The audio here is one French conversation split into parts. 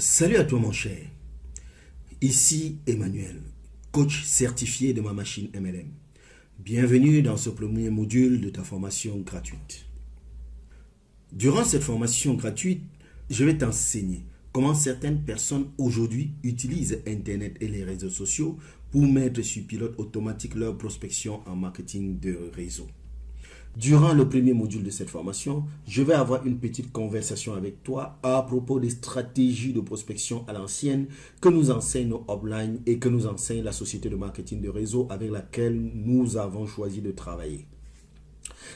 Salut à toi mon cher, ici Emmanuel, coach certifié de ma machine MLM. Bienvenue dans ce premier module de ta formation gratuite. Durant cette formation gratuite, je vais t'enseigner comment certaines personnes aujourd'hui utilisent Internet et les réseaux sociaux pour mettre sur pilote automatique leur prospection en marketing de réseau. Durant le premier module de cette formation, je vais avoir une petite conversation avec toi à propos des stratégies de prospection à l'ancienne que nous enseignent nos uplines et que nous enseigne la société de marketing de réseau avec laquelle nous avons choisi de travailler.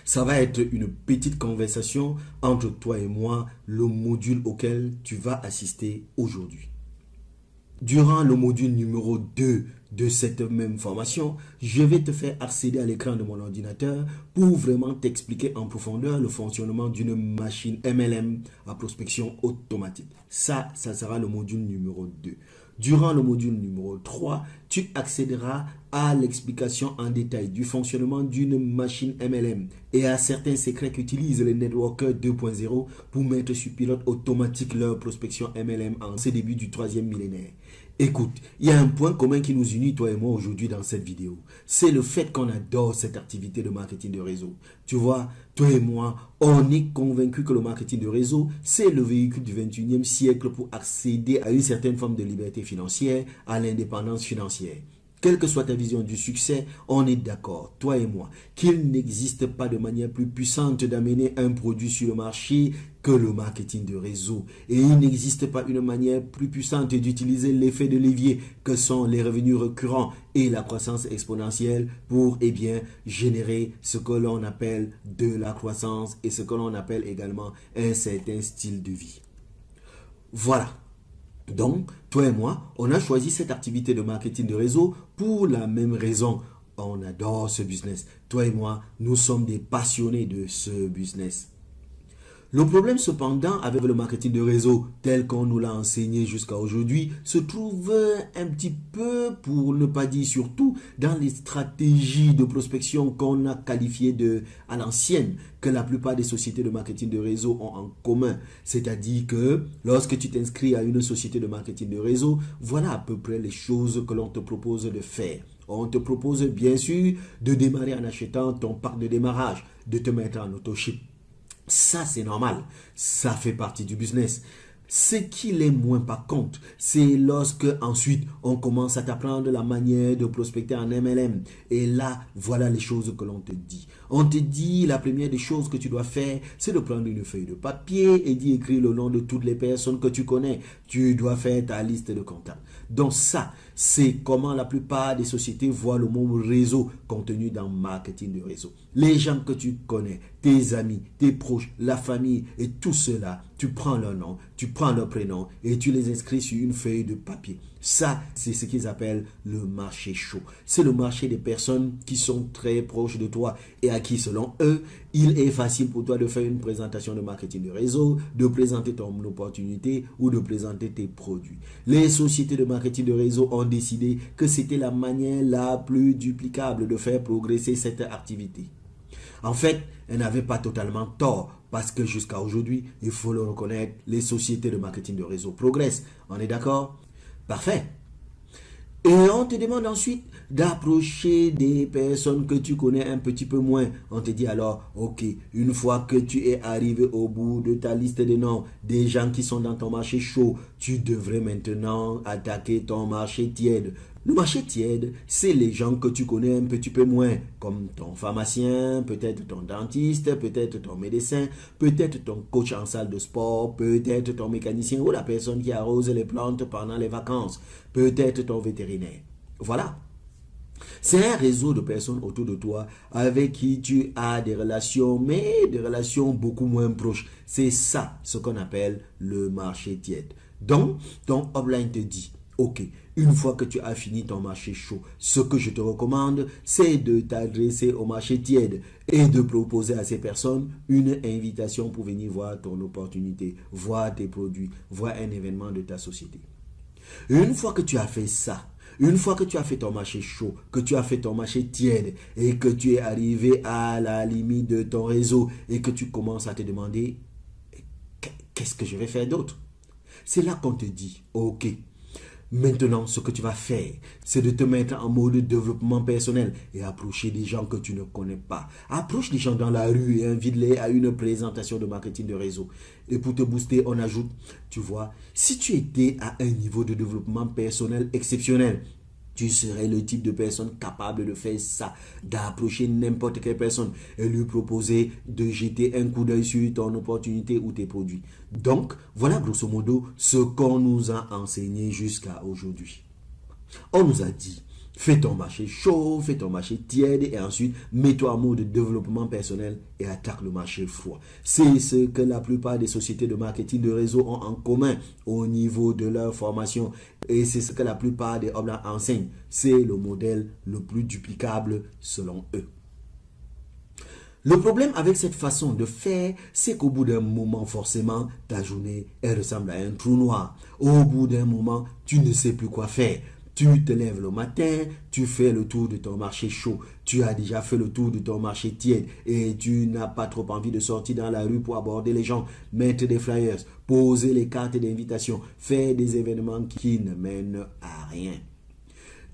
Ça va être une petite conversation entre toi et moi, le module auquel tu vas assister aujourd'hui. Durant le module numéro 2 de cette même formation, je vais te faire accéder à l'écran de mon ordinateur pour vraiment t'expliquer en profondeur le fonctionnement d'une machine MLM à prospection automatique. Ça sera le module numéro 2. Durant le module numéro 3, tu accéderas à l'explication en détail du fonctionnement d'une machine MLM et à certains secrets qu'utilisent les networkers 2.0 pour mettre sur pilote automatique leur prospection MLM en ce début du 3e millénaire. Écoute, il y a un point commun qui nous unit, toi et moi, aujourd'hui dans cette vidéo. C'est le fait qu'on adore cette activité de marketing de réseau. Tu vois, toi et moi, on est convaincus que le marketing de réseau, c'est le véhicule du 21e siècle pour accéder à une certaine forme de liberté financière, à l'indépendance financière. Quelle que soit ta vision du succès, on est d'accord, toi et moi, qu'il n'existe pas de manière plus puissante d'amener un produit sur le marché que le marketing de réseau. Et il n'existe pas une manière plus puissante d'utiliser l'effet de levier que sont les revenus récurrents et la croissance exponentielle pour générer ce que l'on appelle de la croissance et ce que l'on appelle également un certain style de vie. Voilà. Donc, toi et moi, on a choisi cette activité de marketing de réseau pour la même raison. On adore ce business. Toi et moi, nous sommes des passionnés de ce business. Le problème cependant avec le marketing de réseau tel qu'on nous l'a enseigné jusqu'à aujourd'hui se trouve un petit peu, pour ne pas dire surtout, dans les stratégies de prospection qu'on a qualifiées à l'ancienne, que la plupart des sociétés de marketing de réseau ont en commun. C'est-à-dire que lorsque tu t'inscris à une société de marketing de réseau, voilà à peu près les choses que l'on te propose de faire. On te propose bien sûr de démarrer en achetant ton pack de démarrage, de te mettre en auto-ship. Ça, c'est normal. Ça fait partie du business. Ce qu'il est moins par contre, c'est lorsque ensuite on commence à t'apprendre la manière de prospecter en MLM. Et là, voilà les choses que l'on te dit. On te dit, la première des choses que tu dois faire, c'est de prendre une feuille de papier et d'y écrire le nom de toutes les personnes que tu connais. Tu dois faire ta liste de contacts. Donc ça, c'est comment la plupart des sociétés voient le mot réseau contenu dans marketing de réseau. Les gens que tu connais, tes amis, tes proches, la famille et tout cela, tu prends leur nom, tu prends leur prénom et tu les inscris sur une feuille de papier. Ça, c'est ce qu'ils appellent le marché chaud. C'est le marché des personnes qui sont très proches de toi et à qui, selon eux, il est facile pour toi de faire une présentation de marketing de réseau, de présenter ton opportunité ou de présenter tes produits. Les sociétés de marketing de réseau ont décidé que c'était la manière la plus duplicable de faire progresser cette activité. En fait, elles n'avaient pas totalement tort parce que jusqu'à aujourd'hui, il faut le reconnaître, les sociétés de marketing de réseau progressent. On est d'accord? Parfait. Et on te demande ensuite d'approcher des personnes que tu connais un petit peu moins. On te dit alors, ok, une fois que tu es arrivé au bout de ta liste de noms, des gens qui sont dans ton marché chaud, tu devrais maintenant attaquer ton marché tiède. Le marché tiède, c'est les gens que tu connais un petit peu moins, comme ton pharmacien, peut-être ton dentiste, peut-être ton médecin, peut-être ton coach en salle de sport, peut-être ton mécanicien ou la personne qui arrose les plantes pendant les vacances, peut-être ton vétérinaire. Voilà. C'est un réseau de personnes autour de toi avec qui tu as des relations, mais des relations beaucoup moins proches. C'est ça ce qu'on appelle le marché tiède. Donc, ton upline te dit, ok, une fois que tu as fini ton marché chaud, ce que je te recommande, c'est de t'adresser au marché tiède et de proposer à ces personnes une invitation pour venir voir ton opportunité, voir tes produits, voir un événement de ta société. Une fois que tu as fait ça, une fois que tu as fait ton marché chaud, que tu as fait ton marché tiède et que tu es arrivé à la limite de ton réseau et que tu commences à te demander qu'est-ce que je vais faire d'autre? C'est là qu'on te dit, ok, maintenant ce que tu vas faire, c'est de te mettre en mode développement personnel et approcher des gens que tu ne connais pas. Approche les gens dans la rue et invite-les à une présentation de marketing de réseau. Et pour te booster, on ajoute, tu vois, si tu étais à un niveau de développement personnel exceptionnel, tu serais le type de personne capable de faire ça, d'approcher n'importe quelle personne et lui proposer de jeter un coup d'œil sur ton opportunité ou tes produits. Donc, voilà grosso modo ce qu'on nous a enseigné jusqu'à aujourd'hui. On nous a dit, fais ton marché chaud, fais ton marché tiède et ensuite mets-toi en mode de développement personnel et attaque le marché froid. C'est ce que la plupart des sociétés de marketing de réseau ont en commun au niveau de leur formation et c'est ce que la plupart des hommes enseignent. C'est le modèle le plus duplicable selon eux. Le problème avec cette façon de faire, c'est qu'au bout d'un moment, forcément, ta journée, elle ressemble à un trou noir. Au bout d'un moment, tu ne sais plus quoi faire. Tu te lèves le matin, tu fais le tour de ton marché chaud, tu as déjà fait le tour de ton marché tiède et tu n'as pas trop envie de sortir dans la rue pour aborder les gens, mettre des flyers, poser les cartes d'invitation, faire des événements qui ne mènent à rien.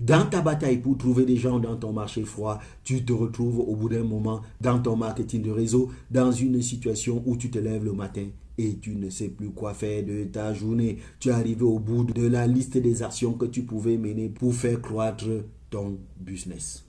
Dans ta bataille pour trouver des gens dans ton marché froid, tu te retrouves au bout d'un moment dans ton marketing de réseau, dans une situation où tu te lèves le matin et tu ne sais plus quoi faire de ta journée. Tu es arrivé au bout de la liste des actions que tu pouvais mener pour faire croître ton business.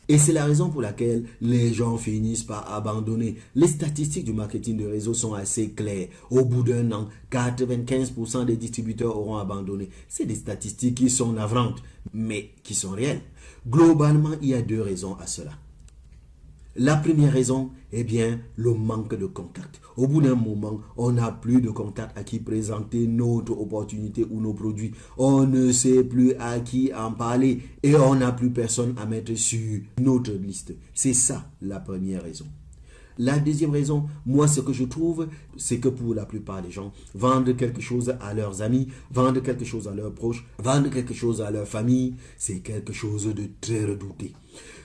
Et c'est la raison pour laquelle les gens finissent par abandonner. Les statistiques du marketing de réseau sont assez claires. Au bout d'un an, 95% des distributeurs auront abandonné. C'est des statistiques qui sont navrantes, mais qui sont réelles. Globalement, il y a 2 raisons à cela. La première raison, bien, le manque de contact. Au bout d'un moment, on n'a plus de contact à qui présenter notre opportunité ou nos produits. On ne sait plus à qui en parler et on n'a plus personne à mettre sur notre liste. C'est ça la première raison. La deuxième raison, moi ce que je trouve, c'est que pour la plupart des gens, vendre quelque chose à leurs amis, vendre quelque chose à leurs proches, vendre quelque chose à leur famille, c'est quelque chose de très redouté.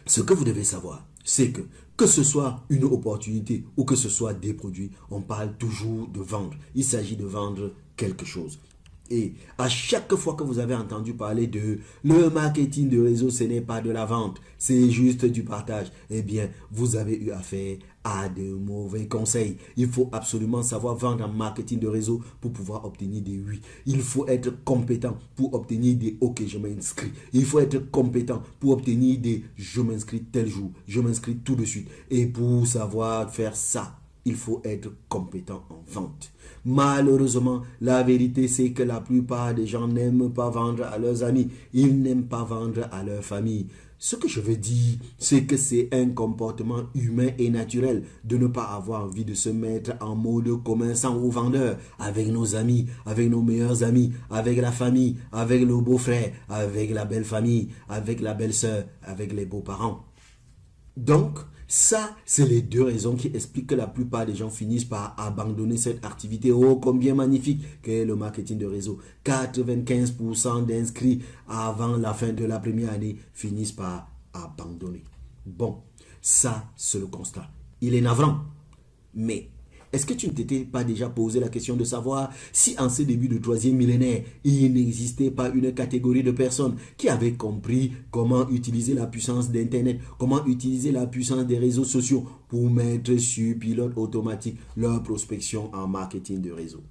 Ce que vous devez savoir, c'est que ce soit une opportunité ou que ce soit des produits, on parle toujours de vendre. Il s'agit de vendre quelque chose. Et à chaque fois que vous avez entendu parler de le marketing de réseau, ce n'est pas de la vente, c'est juste du partage, eh bien, vous avez eu affaire à de mauvais conseils. Il faut absolument savoir vendre en marketing de réseau pour pouvoir obtenir des oui. Il faut être compétent pour obtenir des OK, je m'inscris. Il faut être compétent pour obtenir des je m'inscris tel jour, je m'inscris tout de suite. Et pour savoir faire ça, il faut être compétent en vente. Malheureusement, la vérité c'est que la plupart des gens n'aiment pas vendre à leurs amis. Ils n'aiment pas vendre à leur famille. Ce que je veux dire, c'est que c'est un comportement humain et naturel de ne pas avoir envie de se mettre en mode commerçant ou vendeur avec nos amis, avec nos meilleurs amis, avec la famille, avec le beau-frère, avec la belle-famille, avec la belle-sœur, avec les beaux-parents. Donc, ça, c'est les 2 raisons qui expliquent que la plupart des gens finissent par abandonner cette activité oh combien magnifique qu'est le marketing de réseau. 95% d'inscrits avant la fin de la première année finissent par abandonner. Bon, ça, c'est le constat. Il est navrant, mais est-ce que tu ne t'étais pas déjà posé la question de savoir si en ce début de 3e millénaire, il n'existait pas une catégorie de personnes qui avaient compris comment utiliser la puissance d'Internet, comment utiliser la puissance des réseaux sociaux pour mettre sur pilote automatique leur prospection en marketing de réseau?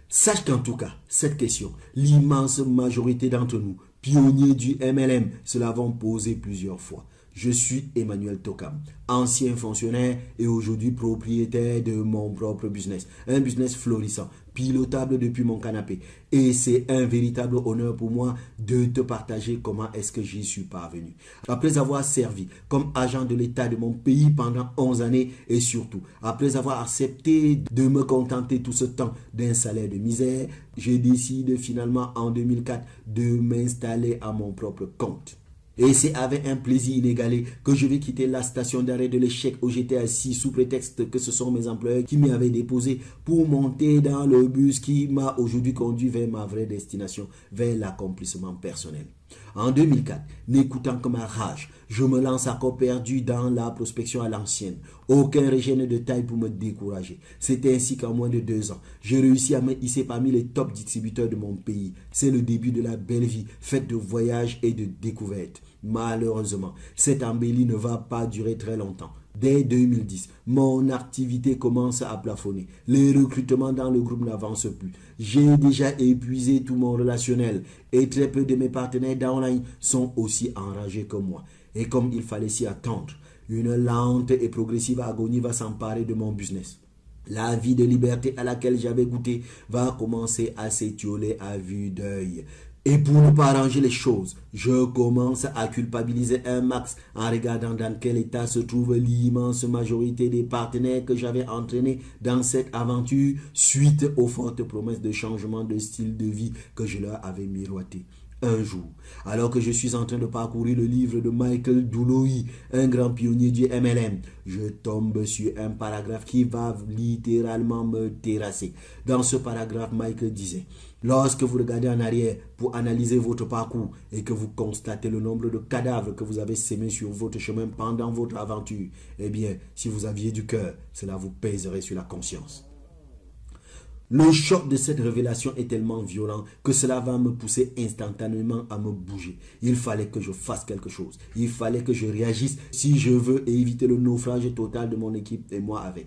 Sache qu'en tout cas, cette question, l'immense majorité d'entre nous, pionniers du MLM, se l'avons posée plusieurs fois. Je suis Emmanuel Tokam, ancien fonctionnaire et aujourd'hui propriétaire de mon propre business. Un business florissant, pilotable depuis mon canapé. Et c'est un véritable honneur pour moi de te partager comment est-ce que j'y suis parvenu. Après avoir servi comme agent de l'État de mon pays pendant 11 années et surtout, après avoir accepté de me contenter tout ce temps d'un salaire de misère, j'ai décidé finalement en 2004 de m'installer à mon propre compte. Et c'est avec un plaisir inégalé que je vais quitter la station d'arrêt de l'échec où j'étais assis sous prétexte que ce sont mes employeurs qui m'y avaient déposé pour monter dans le bus qui m'a aujourd'hui conduit vers ma vraie destination, vers l'accomplissement personnel. En 2004, n'écoutant que ma rage, je me lance à corps perdu dans la prospection à l'ancienne. Aucun régène de taille pour me décourager. C'était ainsi qu'en moins de 2 ans, j'ai réussi à me hisser parmi les top distributeurs de mon pays. C'est le début de la belle vie, faite de voyages et de découvertes. Malheureusement, cette embellie ne va pas durer très longtemps. Dès 2010, mon activité commence à plafonner. Les recrutements dans le groupe n'avancent plus. J'ai déjà épuisé tout mon relationnel et très peu de mes partenaires downline sont aussi enragés que moi. Et comme il fallait s'y attendre, une lente et progressive agonie va s'emparer de mon business. La vie de liberté à laquelle j'avais goûté va commencer à s'étioler à vue d'œil. Et pour ne pas arranger les choses, je commence à culpabiliser un max en regardant dans quel état se trouve l'immense majorité des partenaires que j'avais entraînés dans cette aventure suite aux fortes promesses de changement de style de vie que je leur avais miroité. Un jour, alors que je suis en train de parcourir le livre de Michael Duluoy, un grand pionnier du MLM, je tombe sur un paragraphe qui va littéralement me terrasser. Dans ce paragraphe, Michael disait: lorsque vous regardez en arrière pour analyser votre parcours et que vous constatez le nombre de cadavres que vous avez sémés sur votre chemin pendant votre aventure, eh bien, si vous aviez du cœur, cela vous pèserait sur la conscience. Le choc de cette révélation est tellement violent que cela va me pousser instantanément à me bouger. Il fallait que je fasse quelque chose. Il fallait que je réagisse si je veux éviter le naufrage total de mon équipe et moi avec.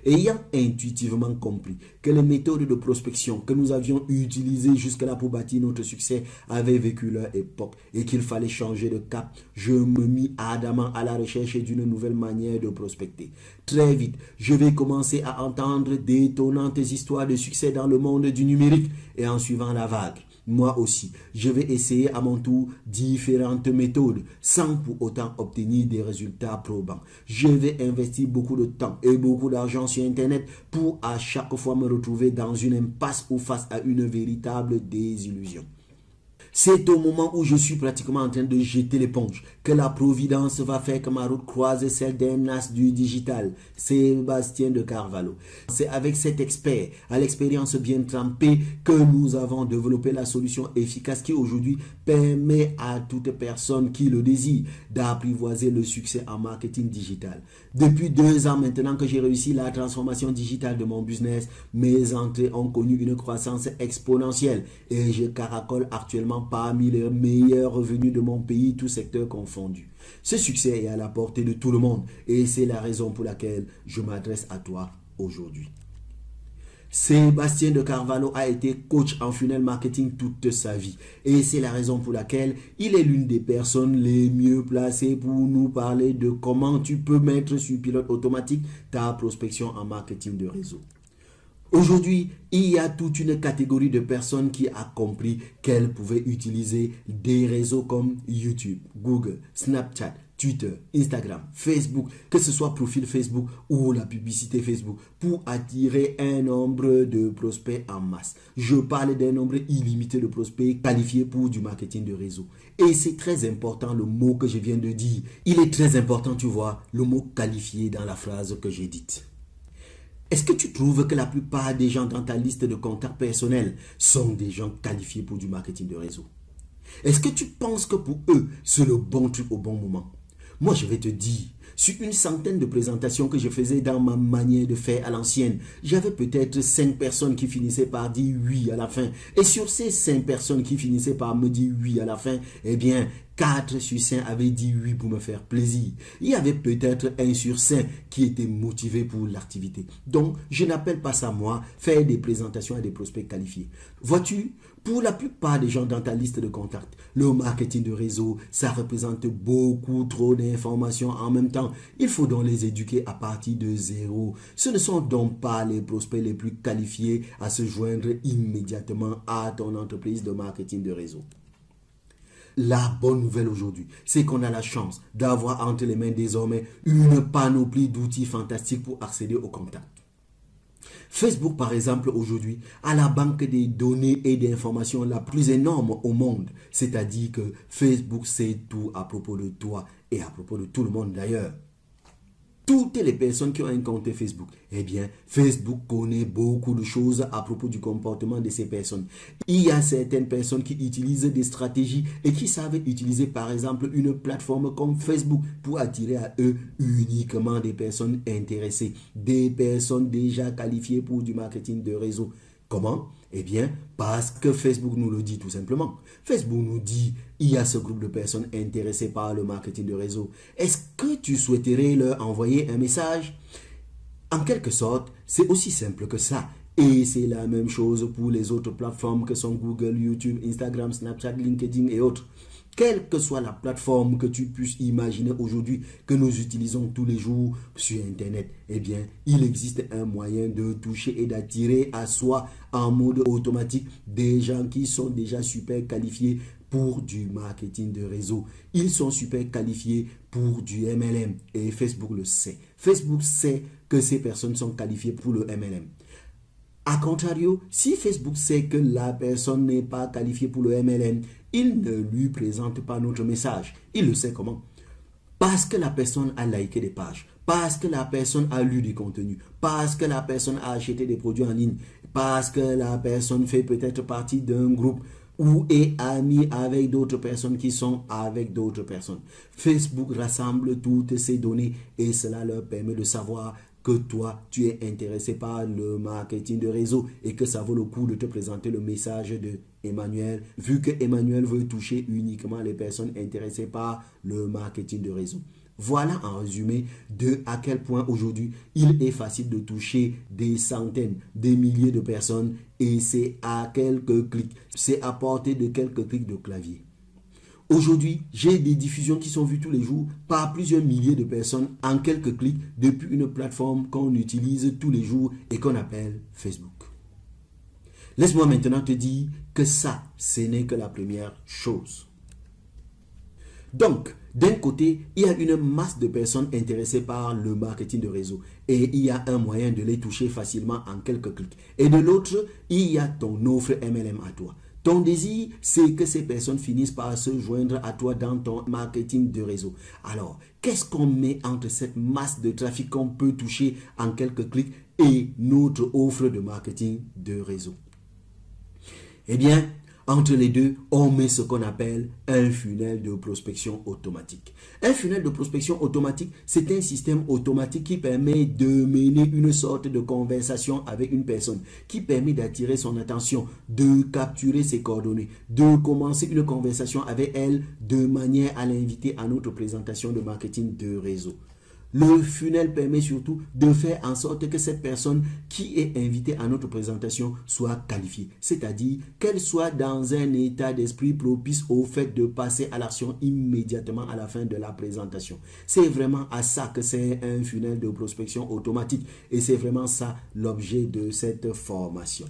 Ayant intuitivement compris que les méthodes de prospection que nous avions utilisées jusque-là pour bâtir notre succès avaient vécu leur époque et qu'il fallait changer de cap, je me mis ardemment à la recherche d'une nouvelle manière de prospecter. Très vite, je vais commencer à entendre d'étonnantes histoires de succès dans le monde du numérique et en suivant la vague. Moi aussi, je vais essayer à mon tour différentes méthodes sans pour autant obtenir des résultats probants. Je vais investir beaucoup de temps et beaucoup d'argent sur Internet pour à chaque fois me retrouver dans une impasse ou face à une véritable désillusion. C'est au moment où je suis pratiquement en train de jeter l'éponge que la providence va faire que ma route croise celle d'un as du digital, Sébastien de Carvalho. C'est avec cet expert, à l'expérience bien trempée, que nous avons développé la solution efficace qui aujourd'hui permet à toute personne qui le désire d'apprivoiser le succès en marketing digital. Depuis 2 ans maintenant que j'ai réussi la transformation digitale de mon business, mes entrées ont connu une croissance exponentielle et je caracole actuellement parmi les meilleurs revenus de mon pays, tout secteur confondu. Ce succès est à la portée de tout le monde et c'est la raison pour laquelle je m'adresse à toi aujourd'hui. Sébastien de Carvalho a été coach en funnel marketing toute sa vie et c'est la raison pour laquelle il est l'une des personnes les mieux placées pour nous parler de comment tu peux mettre sur pilote automatique ta prospection en marketing de réseau. Aujourd'hui, il y a toute une catégorie de personnes qui a compris qu'elles pouvaient utiliser des réseaux comme YouTube, Google, Snapchat, Twitter, Instagram, Facebook, que ce soit profil Facebook ou la publicité Facebook, pour attirer un nombre de prospects en masse. Je parle d'un nombre illimité de prospects qualifiés pour du marketing de réseau. Et c'est très important le mot que je viens de dire. Il est très important, tu vois, le mot qualifié dans la phrase que j'ai dite. Est-ce que tu trouves que la plupart des gens dans ta liste de contacts personnels sont des gens qualifiés pour du marketing de réseau? Est-ce que tu penses que pour eux, c'est le bon truc au bon moment? Moi, je vais te dire, sur une centaine de présentations que je faisais dans ma manière de faire à l'ancienne, j'avais peut-être 5 personnes qui finissaient par dire oui à la fin. Et sur ces 5 personnes qui finissaient par me dire oui à la fin, eh bien, 4 sur 5 avaient dit oui pour me faire plaisir. Il y avait peut-être 1 sur 5 qui était motivé pour l'activité. Donc, je n'appelle pas ça, moi, faire des présentations à des prospects qualifiés. Vois-tu, pour la plupart des gens dans ta liste de contacts, le marketing de réseau, ça représente beaucoup trop d'informations en même temps. Il faut donc les éduquer à partir de zéro. Ce ne sont donc pas les prospects les plus qualifiés à se joindre immédiatement à ton entreprise de marketing de réseau. La bonne nouvelle aujourd'hui, c'est qu'on a la chance d'avoir entre les mains désormais une panoplie d'outils fantastiques pour accéder aux contacts. Facebook, par exemple, aujourd'hui, a la banque des données et d'informations la plus énorme au monde. C'est-à-dire que Facebook sait tout à propos de toi et à propos de tout le monde d'ailleurs. Toutes les personnes qui ont un compte Facebook, eh bien, Facebook connaît beaucoup de choses à propos du comportement de ces personnes. Il y a certaines personnes qui utilisent des stratégies et qui savent utiliser, par exemple, une plateforme comme Facebook pour attirer à eux uniquement des personnes intéressées, des personnes déjà qualifiées pour du marketing de réseau. Comment? Eh bien, parce que Facebook nous le dit tout simplement. Facebook nous dit, il y a ce groupe de personnes intéressées par le marketing de réseau. Est-ce que tu souhaiterais leur envoyer un message? En quelque sorte, c'est aussi simple que ça. Et c'est la même chose pour les autres plateformes que sont Google, YouTube, Instagram, Snapchat, LinkedIn et autres. Quelle que soit la plateforme que tu puisses imaginer aujourd'hui que nous utilisons tous les jours sur Internet, eh bien, il existe un moyen de toucher et d'attirer à soi en mode automatique des gens qui sont déjà super qualifiés pour du marketing de réseau. Ils sont super qualifiés pour du MLM et Facebook le sait. Facebook sait que ces personnes sont qualifiées pour le MLM. A contrario, si Facebook sait que la personne n'est pas qualifiée pour le MLM, il ne lui présente pas notre message. Il le sait comment? Parce que la personne a liké des pages, parce que la personne a lu du contenu, parce que la personne a acheté des produits en ligne, parce que la personne fait peut-être partie d'un groupe ou est ami avec d'autres personnes qui sont avec d'autres personnes. Facebook rassemble toutes ces données et cela leur permet de savoir que toi, tu es intéressé par le marketing de réseau et que ça vaut le coup de te présenter le message de Emmanuel, vu que Emmanuel veut toucher uniquement les personnes intéressées par le marketing de réseau. Voilà en résumé de à quel point aujourd'hui il est facile de toucher des centaines, des milliers de personnes et c'est à quelques clics, c'est à portée de quelques clics de clavier. Aujourd'hui, j'ai des diffusions qui sont vues tous les jours par plusieurs milliers de personnes en quelques clics depuis une plateforme qu'on utilise tous les jours et qu'on appelle Facebook. Laisse-moi maintenant te dire que ça, ce n'est que la première chose. Donc, d'un côté, il y a une masse de personnes intéressées par le marketing de réseau et il y a un moyen de les toucher facilement en quelques clics. Et de l'autre, il y a ton offre MLM à toi. Ton désir, c'est que ces personnes finissent par se joindre à toi dans ton marketing de réseau. Alors, qu'est-ce qu'on met entre cette masse de trafic qu'on peut toucher en quelques clics et notre offre de marketing de réseau? Eh bien, entre les deux, on met ce qu'on appelle un funnel de prospection automatique. Un funnel de prospection automatique, c'est un système automatique qui permet de mener une sorte de conversation avec une personne, qui permet d'attirer son attention, de capturer ses coordonnées, de commencer une conversation avec elle de manière à l'inviter à notre présentation de marketing de réseau. Le funnel permet surtout de faire en sorte que cette personne qui est invitée à notre présentation soit qualifiée. C'est-à-dire qu'elle soit dans un état d'esprit propice au fait de passer à l'action immédiatement à la fin de la présentation. C'est vraiment à ça que c'est un funnel de prospection automatique. Et c'est vraiment ça l'objet de cette formation.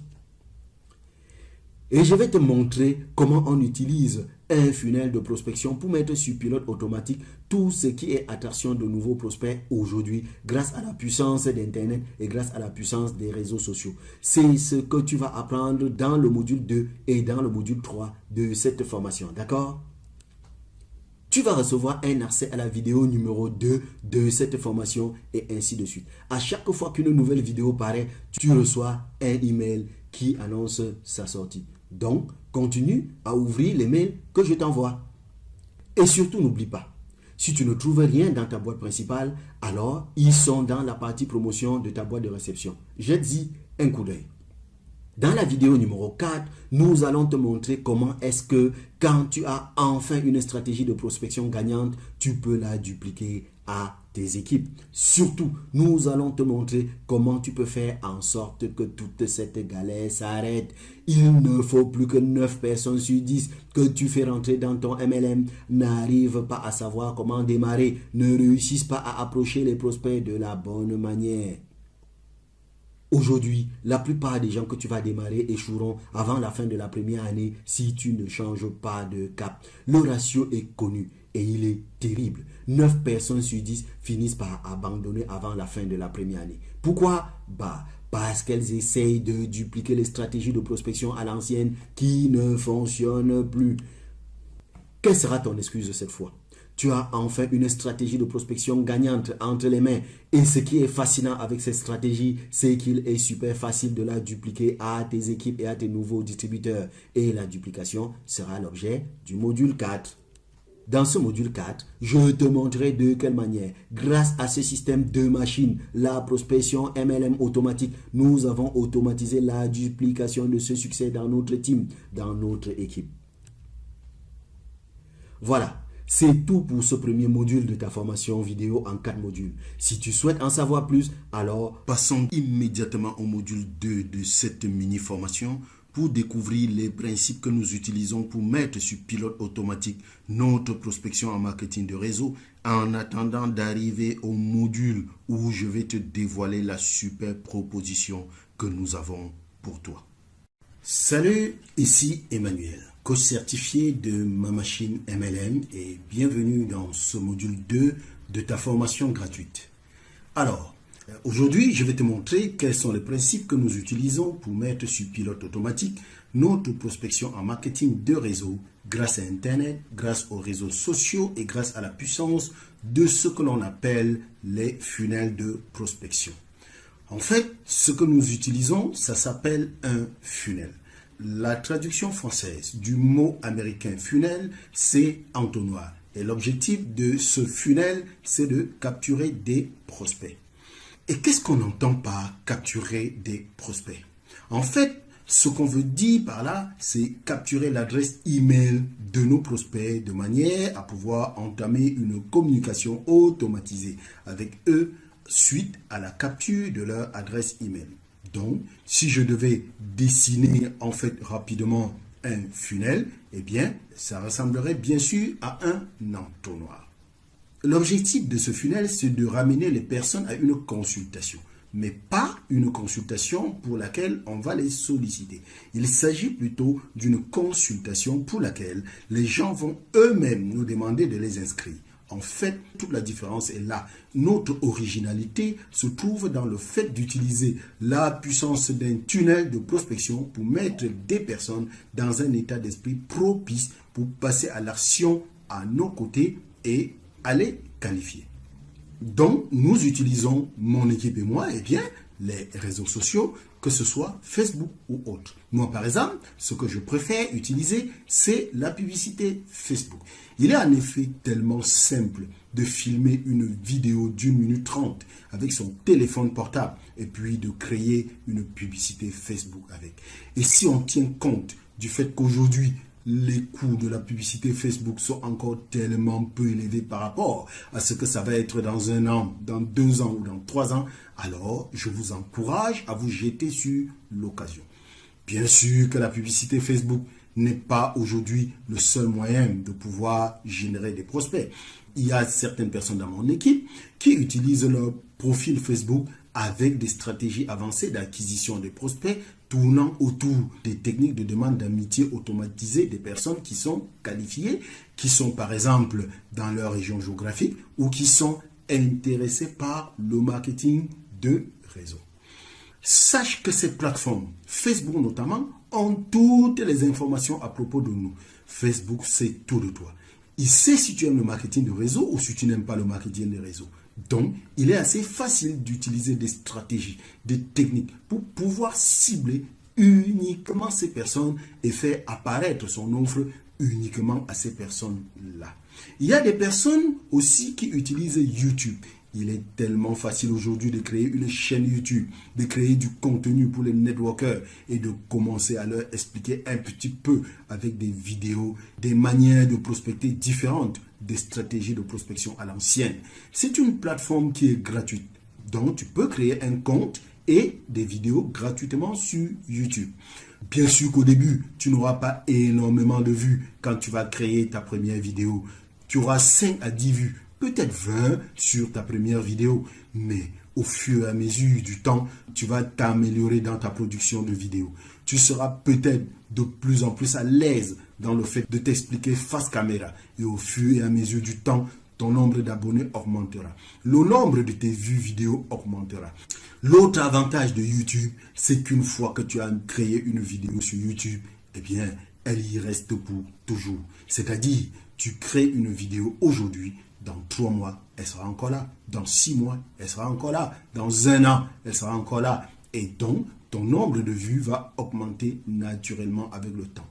Et je vais te montrer comment on utilise un funnel de prospection pour mettre sur pilote automatique tout ce qui est attraction de nouveaux prospects aujourd'hui grâce à la puissance d'Internet et grâce à la puissance des réseaux sociaux. C'est ce que tu vas apprendre dans le module 2 et dans le module 3 de cette formation. D'accord? Tu vas recevoir un accès à la vidéo numéro 2 de cette formation et ainsi de suite. À chaque fois qu'une nouvelle vidéo paraît, tu reçois un email qui annonce sa sortie. Donc, continue à ouvrir les mails que je t'envoie. Et surtout, n'oublie pas, si tu ne trouves rien dans ta boîte principale, alors ils sont dans la partie promotion de ta boîte de réception. Jette-y un coup d'œil. Dans la vidéo numéro 4, nous allons te montrer comment est-ce que quand tu as enfin une stratégie de prospection gagnante, tu peux la dupliquer à tes équipes. Surtout, nous allons te montrer comment tu peux faire en sorte que toute cette galère s'arrête. Il ne faut plus que 9 personnes sur 10 que tu fais rentrer dans ton MLM n'arrivent pas à savoir comment démarrer, ne réussissent pas à approcher les prospects de la bonne manière. Aujourd'hui, la plupart des gens que tu vas démarrer échoueront avant la fin de la première année si tu ne changes pas de cap. Le ratio est connu et il est terrible. 9 personnes sur 10 finissent par abandonner avant la fin de la première année. Pourquoi? Parce qu'elles essayent de dupliquer les stratégies de prospection à l'ancienne qui ne fonctionnent plus. Quelle sera ton excuse cette fois? Tu as enfin une stratégie de prospection gagnante entre les mains. Et ce qui est fascinant avec cette stratégie, c'est qu'il est super facile de la dupliquer à tes équipes et à tes nouveaux distributeurs. Et la duplication sera l'objet du module 4. Dans ce module 4, je te montrerai de quelle manière, grâce à ce système de machines, la prospection MLM automatique, nous avons automatisé la duplication de ce succès dans notre team, dans notre équipe. Voilà. C'est tout pour ce premier module de ta formation vidéo en 4 modules. Si tu souhaites en savoir plus, alors passons immédiatement au module 2 de cette mini-formation pour découvrir les principes que nous utilisons pour mettre sur pilote automatique notre prospection en marketing de réseau en attendant d'arriver au module où je vais te dévoiler la super proposition que nous avons pour toi. Salut, ici Emmanuel, coach certifié de ma machine MLM et bienvenue dans ce module 2 de ta formation gratuite. Alors, aujourd'hui, je vais te montrer quels sont les principes que nous utilisons pour mettre sur pilote automatique notre prospection en marketing de réseau grâce à Internet, grâce aux réseaux sociaux et grâce à la puissance de ce que l'on appelle les funnels de prospection. En fait, ce que nous utilisons, ça s'appelle un funnel. La traduction française du mot américain funnel, c'est entonnoir. Et l'objectif de ce funnel, c'est de capturer des prospects. Et qu'est-ce qu'on entend par capturer des prospects? En fait, ce qu'on veut dire par là, c'est capturer l'adresse email de nos prospects de manière à pouvoir entamer une communication automatisée avec eux suite à la capture de leur adresse email. Donc, si je devais dessiner en fait rapidement un funnel, eh bien, ça ressemblerait bien sûr à un entonnoir. L'objectif de ce funnel, c'est de ramener les personnes à une consultation, mais pas une consultation pour laquelle on va les solliciter. Il s'agit plutôt d'une consultation pour laquelle les gens vont eux-mêmes nous demander de les inscrire. En fait, toute la différence est là. Notre originalité se trouve dans le fait d'utiliser la puissance d'un tunnel de prospection pour mettre des personnes dans un état d'esprit propice pour passer à l'action à nos côtés et à les qualifier. Donc, nous utilisons, mon équipe et moi, les réseaux sociaux, que ce soit Facebook ou autre. Moi, par exemple, ce que je préfère utiliser, c'est la publicité Facebook. Il est en effet tellement simple de filmer une vidéo d'1 minute 30 avec son téléphone portable et puis de créer une publicité Facebook avec. Et si on tient compte du fait qu'aujourd'hui, les coûts de la publicité Facebook sont encore tellement peu élevés par rapport à ce que ça va être dans 1 an, dans 2 ans ou dans 3 ans, alors je vous encourage à vous jeter sur l'occasion. Bien sûr que la publicité Facebook n'est pas aujourd'hui le seul moyen de pouvoir générer des prospects. Il y a certaines personnes dans mon équipe qui utilisent leur profil Facebook avec des stratégies avancées d'acquisition de prospects tournant autour des techniques de demande d'amitié automatisée des personnes qui sont qualifiées, qui sont par exemple dans leur région géographique ou qui sont intéressées par le marketing de réseau. Sache que ces plateformes, Facebook notamment, ont toutes les informations à propos de nous. Facebook sait tout de toi. Il sait si tu aimes le marketing de réseau ou si tu n'aimes pas le marketing de réseau. Donc, il est assez facile d'utiliser des stratégies, des techniques pour pouvoir cibler uniquement ces personnes et faire apparaître son offre uniquement à ces personnes-là. Il y a des personnes aussi qui utilisent YouTube. Il est tellement facile aujourd'hui de créer une chaîne YouTube, de créer du contenu pour les networkers et de commencer à leur expliquer un petit peu avec des vidéos, des manières de prospecter différentes, des stratégies de prospection à l'ancienne. C'est une plateforme qui est gratuite. Donc, tu peux créer un compte et des vidéos gratuitement sur YouTube. Bien sûr qu'au début, tu n'auras pas énormément de vues quand tu vas créer ta première vidéo. Tu auras 5 à 10 vues. Peut-être 20 sur ta première vidéo, mais au fur et à mesure du temps, tu vas t'améliorer dans ta production de vidéos. Tu seras peut-être de plus en plus à l'aise dans le fait de t'expliquer face caméra. Et au fur et à mesure du temps, ton nombre d'abonnés augmentera. Le nombre de tes vues vidéo augmentera. L'autre avantage de YouTube, c'est qu'une fois que tu as créé une vidéo sur YouTube, eh bien, elle y reste pour toujours. C'est-à-dire, tu crées une vidéo aujourd'hui, dans 3 mois, elle sera encore là. Dans 6 mois, elle sera encore là. Dans 1 an, elle sera encore là. Et donc, ton nombre de vues va augmenter naturellement avec le temps.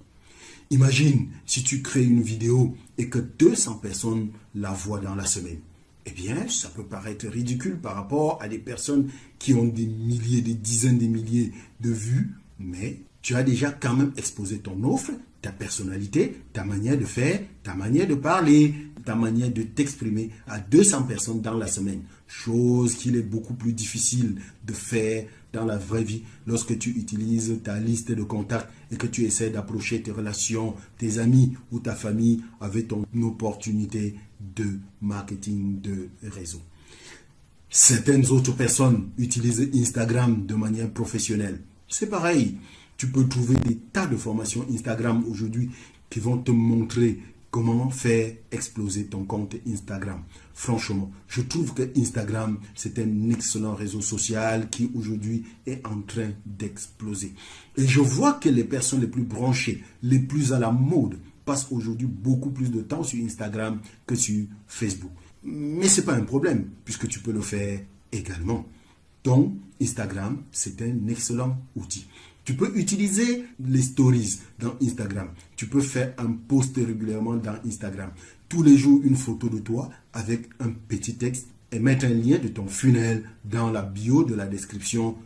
Imagine si tu crées une vidéo et que 200 personnes la voient dans la semaine. Eh bien, ça peut paraître ridicule par rapport à des personnes qui ont des milliers, des dizaines de milliers de vues, mais tu as déjà quand même exposé ton offre, ta personnalité, ta manière de faire, ta manière de parler, ta manière de t'exprimer à 200 personnes dans la semaine. Chose qu'il est beaucoup plus difficile de faire dans la vraie vie lorsque tu utilises ta liste de contacts et que tu essaies d'approcher tes relations, tes amis ou ta famille avec ton opportunité de marketing de réseau. Certaines autres personnes utilisent Instagram de manière professionnelle. C'est pareil. Tu peux trouver des tas de formations Instagram aujourd'hui qui vont te montrer comment faire exploser ton compte Instagram. Franchement, je trouve que Instagram, c'est un excellent réseau social qui aujourd'hui est en train d'exploser. Et je vois que les personnes les plus branchées, les plus à la mode, passent aujourd'hui beaucoup plus de temps sur Instagram que sur Facebook. Mais ce n'est pas un problème, puisque tu peux le faire également. Donc, Instagram, c'est un excellent outil. Tu peux utiliser les stories dans Instagram. Tu peux faire un post régulièrement dans Instagram. Tous les jours, une photo de toi avec un petit texte et mettre un lien de ton funnel dans la bio de la description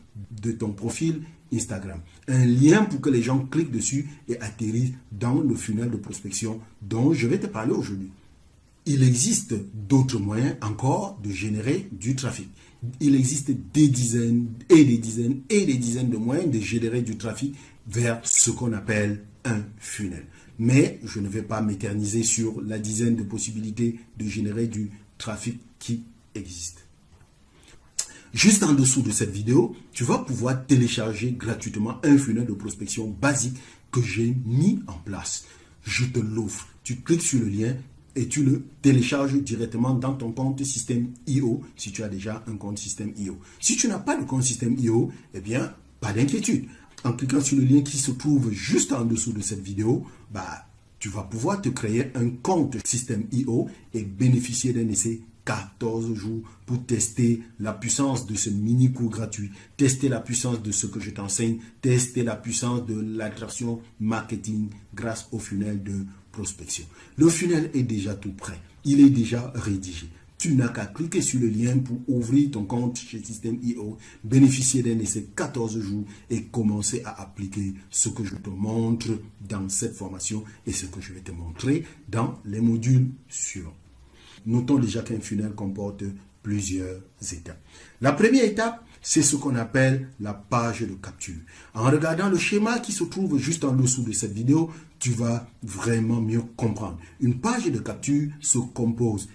de ton profil Instagram. Un lien pour que les gens cliquent dessus et atterrissent dans le funnel de prospection dont je vais te parler aujourd'hui. Il existe d'autres moyens encore de générer du trafic. Il existe des dizaines et des dizaines et des dizaines de moyens de générer du trafic vers ce qu'on appelle un funnel. Mais je ne vais pas m'éterniser sur la dizaine de possibilités de générer du trafic qui existent. Juste en dessous de cette vidéo, tu vas pouvoir télécharger gratuitement un funnel de prospection basique que j'ai mis en place. Je te l'offre. Tu cliques sur le lien et tu le télécharges directement dans ton compte Systeme.io si tu as déjà un compte Systeme.io. Si tu n'as pas de compte Systeme.io, eh bien, pas d'inquiétude. En cliquant sur le lien qui se trouve juste en dessous de cette vidéo, tu vas pouvoir te créer un compte Systeme.io et bénéficier d'un essai 14 jours pour tester la puissance de ce mini cours gratuit, tester la puissance de ce que je t'enseigne, tester la puissance de l'attraction marketing grâce au funnel de prospection. Le funnel est déjà tout prêt. Il est déjà rédigé. Tu n'as qu'à cliquer sur le lien pour ouvrir ton compte chez Systeme.io, bénéficier d'un essai 14 jours et commencer à appliquer ce que je te montre dans cette formation et ce que je vais te montrer dans les modules suivants. Notons déjà qu'un funnel comporte plusieurs étapes. La première étape, c'est ce qu'on appelle la page de capture. En regardant le schéma qui se trouve juste en dessous de cette vidéo, tu vas vraiment mieux comprendre. Une page de capture se compose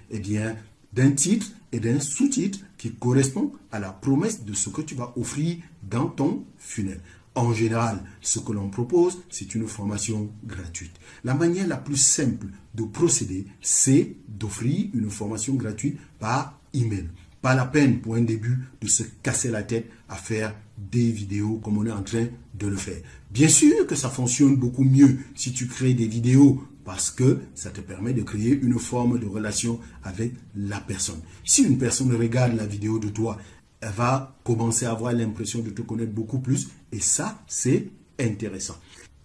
d'un titre et d'un sous-titre qui correspond à la promesse de ce que tu vas offrir dans ton funnel. En général, ce que l'on propose, c'est une formation gratuite. La manière la plus simple de procéder, c'est d'offrir une formation gratuite par email. Pas la peine pour un début de se casser la tête à faire des vidéos comme on est en train de le faire. Bien sûr que ça fonctionne beaucoup mieux si tu crées des vidéos parce que ça te permet de créer une forme de relation avec la personne. Si une personne regarde la vidéo de toi, elle va commencer à avoir l'impression de te connaître beaucoup plus et ça, c'est intéressant.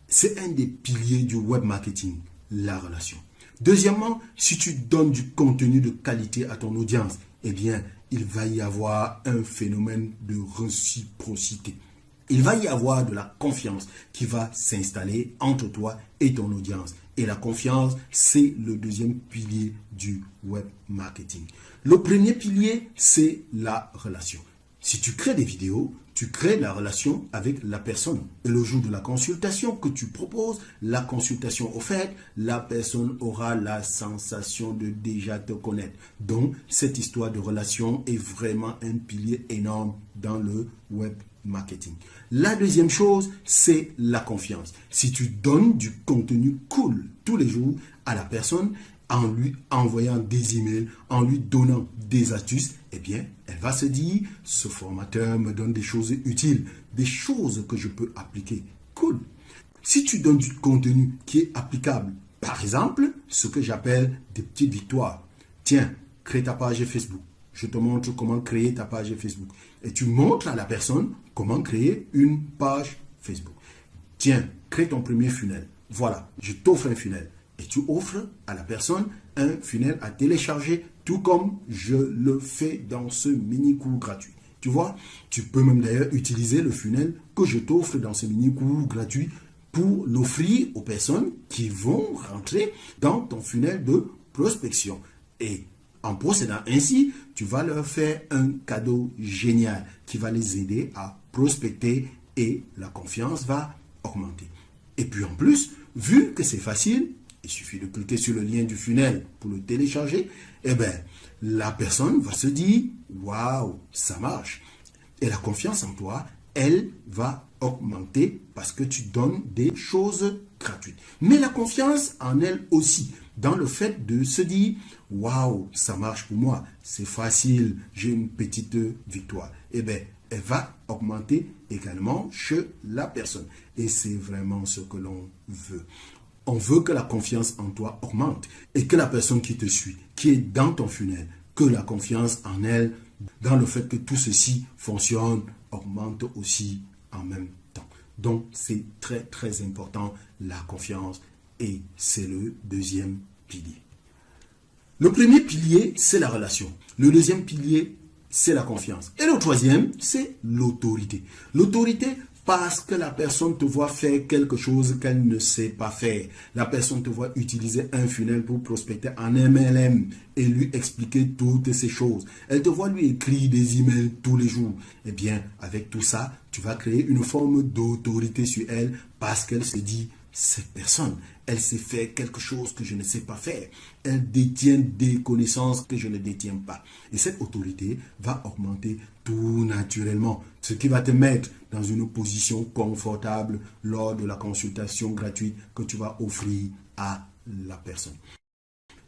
C'est un des piliers du web marketing, la relation. Deuxièmement, si tu donnes du contenu de qualité à ton audience, eh bien, il va y avoir un phénomène de réciprocité. Il va y avoir de la confiance qui va s'installer entre toi et ton audience. Et la confiance, c'est le deuxième pilier du web marketing. Le premier pilier, c'est la relation. Si tu crées des vidéos, tu crées la relation avec la personne. Et le jour de la consultation que tu proposes, la consultation offerte, la personne aura la sensation de déjà te connaître. Donc, cette histoire de relation est vraiment un pilier énorme dans le web marketing. La deuxième chose, c'est la confiance. Si tu donnes du contenu cool tous les jours à la personne, en lui envoyant des emails, en lui donnant des astuces, eh bien, elle va se dire, ce formateur me donne des choses utiles, des choses que je peux appliquer. Cool. Si tu donnes du contenu qui est applicable, par exemple, ce que j'appelle des petites victoires. Tiens, crée ta page Facebook. Je te montre comment créer ta page Facebook. Et tu montres à la personne comment créer une page Facebook. Tiens, crée ton premier funnel. Voilà, je t'offre un funnel. Et tu offres à la personne un funnel à télécharger, tout comme je le fais dans ce mini-cours gratuit. Tu vois, tu peux même d'ailleurs utiliser le funnel que je t'offre dans ce mini-cours gratuit pour l'offrir aux personnes qui vont rentrer dans ton funnel de prospection. Et en procédant ainsi, tu vas leur faire un cadeau génial qui va les aider à prospecter et la confiance va augmenter. Et puis en plus, vu que c'est facile, il suffit de cliquer sur le lien du funnel pour le télécharger, eh bien, la personne va se dire « Waouh, ça marche !» Et la confiance en toi, elle va augmenter parce que tu donnes des choses gratuites. Mais la confiance en elle aussi, dans le fait de se dire « Waouh, ça marche pour moi, c'est facile, j'ai une petite victoire. » Eh bien, elle va augmenter également chez la personne. Et c'est vraiment ce que l'on veut. On veut que la confiance en toi augmente et que la personne qui te suit, qui est dans ton funnel, que la confiance en elle, dans le fait que tout ceci fonctionne, augmente aussi en même temps. Donc, c'est très, très important, la confiance, et c'est le deuxième pilier. Le premier pilier, c'est la relation. Le deuxième pilier, c'est la confiance. Et le troisième, c'est l'autorité. L'autorité, parce que la personne te voit faire quelque chose qu'elle ne sait pas faire. La personne te voit utiliser un funnel pour prospecter en MLM et lui expliquer toutes ces choses. Elle te voit lui écrire des emails tous les jours. Eh bien, avec tout ça, tu vas créer une forme d'autorité sur elle parce qu'elle se dit, cette personne, elle sait faire quelque chose que je ne sais pas faire. Elle détient des connaissances que je ne détiens pas. Et cette autorité va augmenter tout naturellement. Ce qui va te mettre dans une position confortable lors de la consultation gratuite que tu vas offrir à la personne.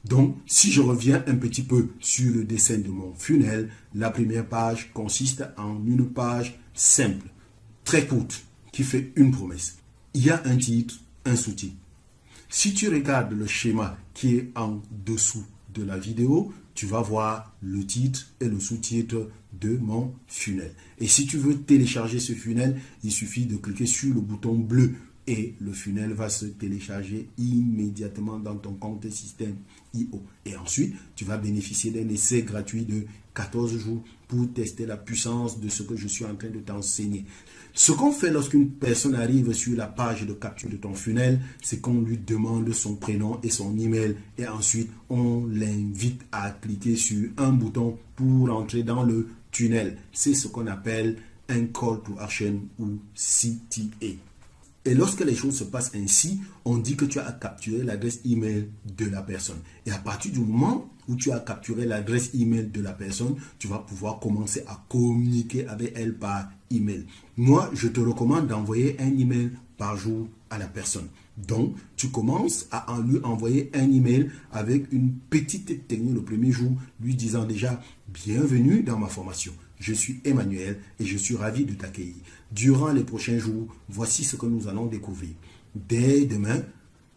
Donc, si je reviens un petit peu sur le dessin de mon funnel, la première page consiste en une page simple, très courte, qui fait une promesse. Il y a un titre, un sous-titre. Si tu regardes le schéma qui est en dessous de la vidéo, tu vas voir le titre et le sous-titre de mon funnel. Et si tu veux télécharger ce funnel, il suffit de cliquer sur le bouton bleu et le funnel va se télécharger immédiatement dans ton compte système IO. Et ensuite, tu vas bénéficier d'un essai gratuit de 14 jours pour tester la puissance de ce que je suis en train de t'enseigner. Ce qu'on fait lorsqu'une personne arrive sur la page de capture de ton funnel, c'est qu'on lui demande son prénom et son email et ensuite on l'invite à cliquer sur un bouton pour entrer dans le tunnel. C'est ce qu'on appelle un call to action ou CTA. Et lorsque les choses se passent ainsi, on dit que tu as capturé l'adresse email de la personne. Et à partir du moment où tu as capturé l'adresse email de la personne, tu vas pouvoir commencer à communiquer avec elle par email. Moi, je te recommande d'envoyer un email par jour à la personne. Donc, tu commences à lui envoyer un email avec une petite technique le premier jour, lui disant déjà « Bienvenue dans ma formation. Je suis Emmanuel et je suis ravi de t'accueillir. Durant les prochains jours, voici ce que nous allons découvrir. Dès demain,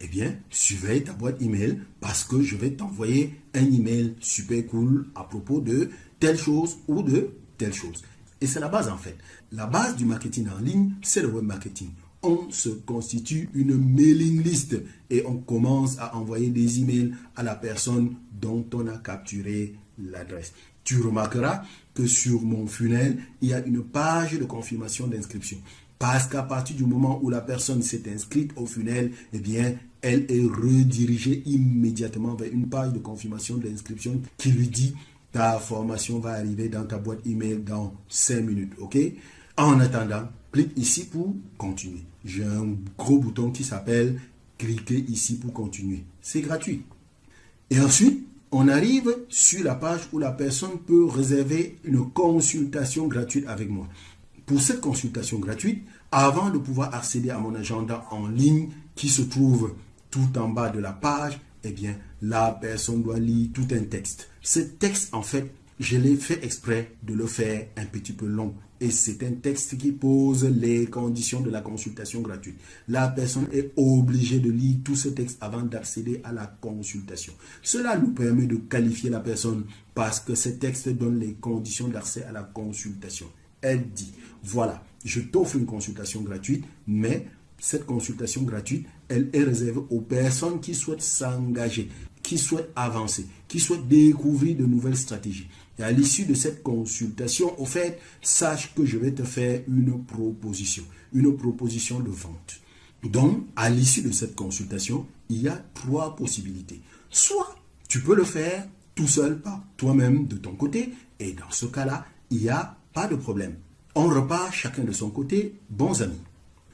eh bien, surveille ta boîte email parce que je vais t'envoyer un email super cool à propos de telle chose ou de telle chose. » Et c'est la base en fait. La base du marketing en ligne, c'est le web marketing. On se constitue une mailing list et on commence à envoyer des emails à la personne dont on a capturé l'adresse. Tu remarqueras que sur mon funnel, il y a une page de confirmation d'inscription. Parce qu'à partir du moment où la personne s'est inscrite au funnel, eh bien, elle est redirigée immédiatement vers une page de confirmation d'inscription qui lui dit « Ta formation va arriver dans ta boîte email dans 5 minutes. » Ok? En attendant, clique ici pour continuer. J'ai un gros bouton qui s'appelle « Cliquez ici pour continuer ». C'est gratuit. Et ensuite, on arrive sur la page où la personne peut réserver une consultation gratuite avec moi. Pour cette consultation gratuite, avant de pouvoir accéder à mon agenda en ligne qui se trouve tout en bas de la page, eh bien, la personne doit lire tout un texte. Ce texte, en fait, je l'ai fait exprès de le faire un petit peu long Et c'est un texte qui pose les conditions de la consultation gratuite. La personne est obligée de lire tout ce texte avant d'accéder à la consultation. Cela nous permet de qualifier la personne parce que ce texte donne les conditions d'accès à la consultation. Elle dit, voilà, je t'offre une consultation gratuite, mais cette consultation gratuite, elle est réservée aux personnes qui souhaitent s'engager, qui souhaitent avancer, qui souhaitent découvrir de nouvelles stratégies. Et à l'issue de cette consultation, au fait, sache que je vais te faire une proposition de vente. Donc, à l'issue de cette consultation, il y a 3 possibilités. Soit tu peux le faire tout seul, par toi-même, de ton côté, et dans ce cas-là, il n'y a pas de problème. On repart chacun de son côté, bons amis.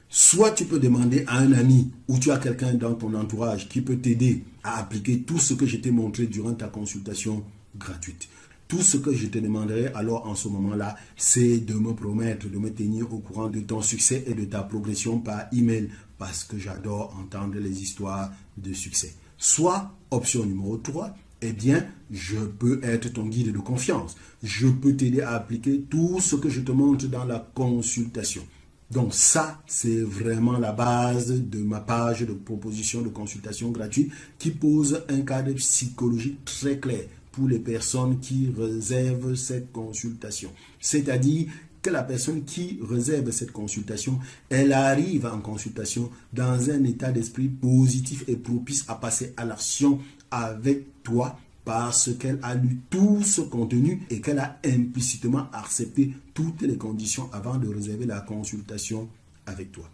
Soit tu peux demander à un ami ou tu as quelqu'un dans ton entourage qui peut t'aider à appliquer tout ce que je t'ai montré durant ta consultation gratuite. Tout ce que je te demanderai alors en ce moment-là, c'est de me promettre de me tenir au courant de ton succès et de ta progression par email parce que j'adore entendre les histoires de succès. Soit, option numéro 3, eh bien, je peux être ton guide de confiance. Je peux t'aider à appliquer tout ce que je te montre dans la consultation. Donc ça, c'est vraiment la base de ma page de proposition de consultation gratuite qui pose un cadre psychologique très clair pour les personnes qui réservent cette consultation. C'est-à-dire que la personne qui réserve cette consultation, elle arrive en consultation dans un état d'esprit positif et propice à passer à l'action avec toi parce qu'elle a lu tout ce contenu et qu'elle a implicitement accepté toutes les conditions avant de réserver la consultation avec toi.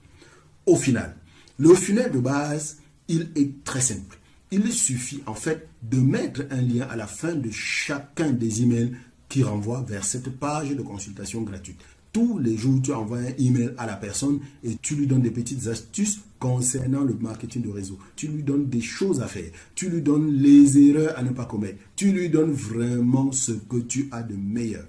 Au final, le funnel de base, il est très simple. Il suffit en fait de mettre un lien à la fin de chacun des emails qui renvoie vers cette page de consultation gratuite. Tous les jours, tu envoies un email à la personne et tu lui donnes des petites astuces concernant le marketing de réseau. Tu lui donnes des choses à faire. Tu lui donnes les erreurs à ne pas commettre. Tu lui donnes vraiment ce que tu as de meilleur.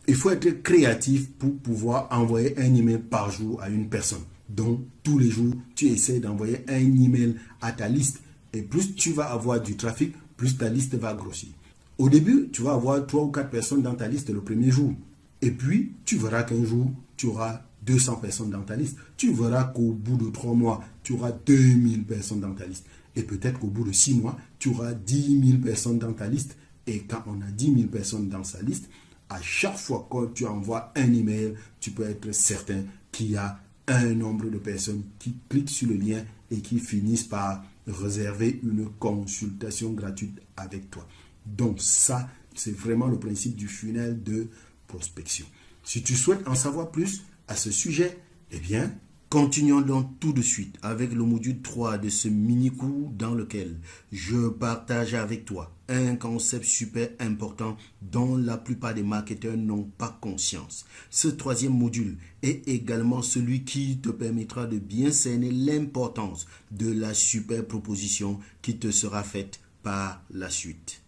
Il faut être créatif pour pouvoir envoyer un email par jour à une personne. Donc, tous les jours, tu essaies d'envoyer un email à ta liste. Et plus tu vas avoir du trafic, plus ta liste va grossir. Au début, tu vas avoir 3 ou 4 personnes dans ta liste le premier jour. Et puis, tu verras qu'un jour, tu auras 200 personnes dans ta liste. Tu verras qu'au bout de 3 mois, tu auras 2000 personnes dans ta liste. Et peut-être qu'au bout de 6 mois, tu auras 10 000 personnes dans ta liste. Et quand on a 10 000 personnes dans sa liste, à chaque fois que tu envoies un email, tu peux être certain qu'il y a un nombre de personnes qui cliquent sur le lien et qui finissent par réserver une consultation gratuite avec toi. Donc ça, c'est vraiment le principe du funnel de prospection. Si tu souhaites en savoir plus à ce sujet, eh bien, continuons donc tout de suite avec le module 3 de ce mini-cours dans lequel je partage avec toi un concept super important dont la plupart des marketeurs n'ont pas conscience. Ce 3e module est également celui qui te permettra de bien cerner l'importance de la super proposition qui te sera faite par la suite.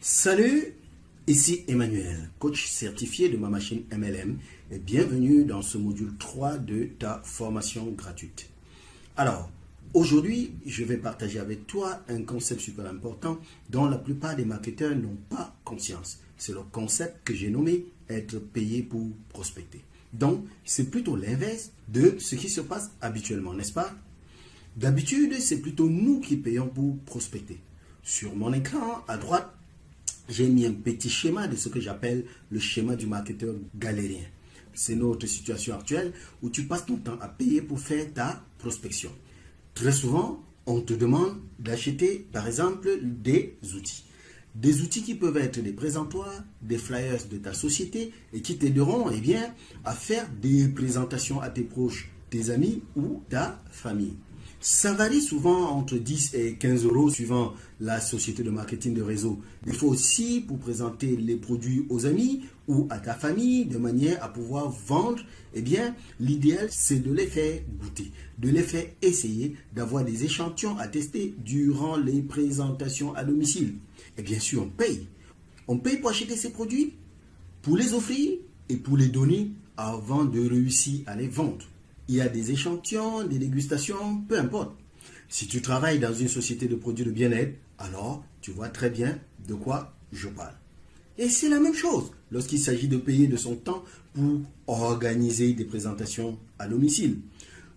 Salut, ici Emmanuel, coach certifié de ma machine MLM et bienvenue dans ce module 3 de ta formation gratuite. Alors, aujourd'hui, je vais partager avec toi un concept super important dont la plupart des marketeurs n'ont pas conscience. C'est le concept que j'ai nommé être payé pour prospecter. Donc, c'est plutôt l'inverse de ce qui se passe habituellement, n'est-ce pas? D'habitude, c'est plutôt nous qui payons pour prospecter. Sur mon écran, à droite, j'ai mis un petit schéma de ce que j'appelle le schéma du marketeur galérien. C'est notre situation actuelle où tu passes ton temps à payer pour faire ta prospection. Très souvent, on te demande d'acheter, par exemple, des outils. Des outils qui peuvent être des présentoirs, des flyers de ta société et qui t'aideront à faire des présentations à tes proches, tes amis ou ta famille. Ça varie souvent entre 10 et 15 euros suivant la société de marketing de réseau. Il faut aussi pour présenter les produits aux amis ou à ta famille de manière à pouvoir vendre. L'idéal c'est de les faire goûter, de les faire essayer, d'avoir des échantillons à tester durant les présentations à domicile. Et bien sûr, on paye. On paye pour acheter ces produits, pour les offrir et pour les donner avant de réussir à les vendre. Il y a des échantillons, des dégustations, peu importe. Si tu travailles dans une société de produits de bien-être, alors tu vois très bien de quoi je parle. Et c'est la même chose lorsqu'il s'agit de payer de son temps pour organiser des présentations à domicile.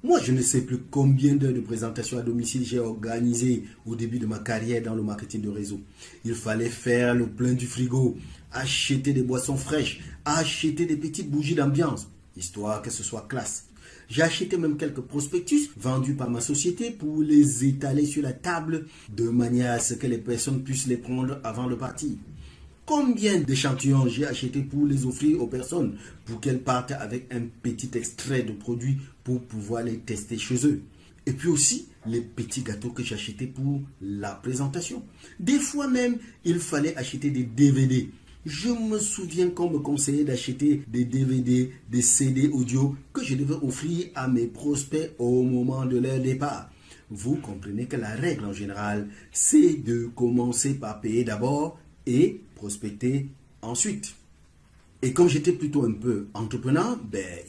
Moi, je ne sais plus combien d'heures de présentations à domicile j'ai organisé au début de ma carrière dans le marketing de réseau. Il fallait faire le plein du frigo, acheter des boissons fraîches, acheter des petites bougies d'ambiance, histoire que ce soit classe. J'ai acheté même quelques prospectus vendus par ma société pour les étaler sur la table de manière à ce que les personnes puissent les prendre avant de partir. Combien d'échantillons j'ai acheté pour les offrir aux personnes pour qu'elles partent avec un petit extrait de produit pour pouvoir les tester chez eux. Et puis aussi les petits gâteaux que j'ai achetés pour la présentation. Des fois même, il fallait acheter des DVD. Je me souviens qu'on me conseillait d'acheter des DVD, des CD audio que je devais offrir à mes prospects au moment de leur départ. Vous comprenez que la règle en général, c'est de commencer par payer d'abord et prospecter ensuite. Et comme j'étais plutôt un peu entrepreneur,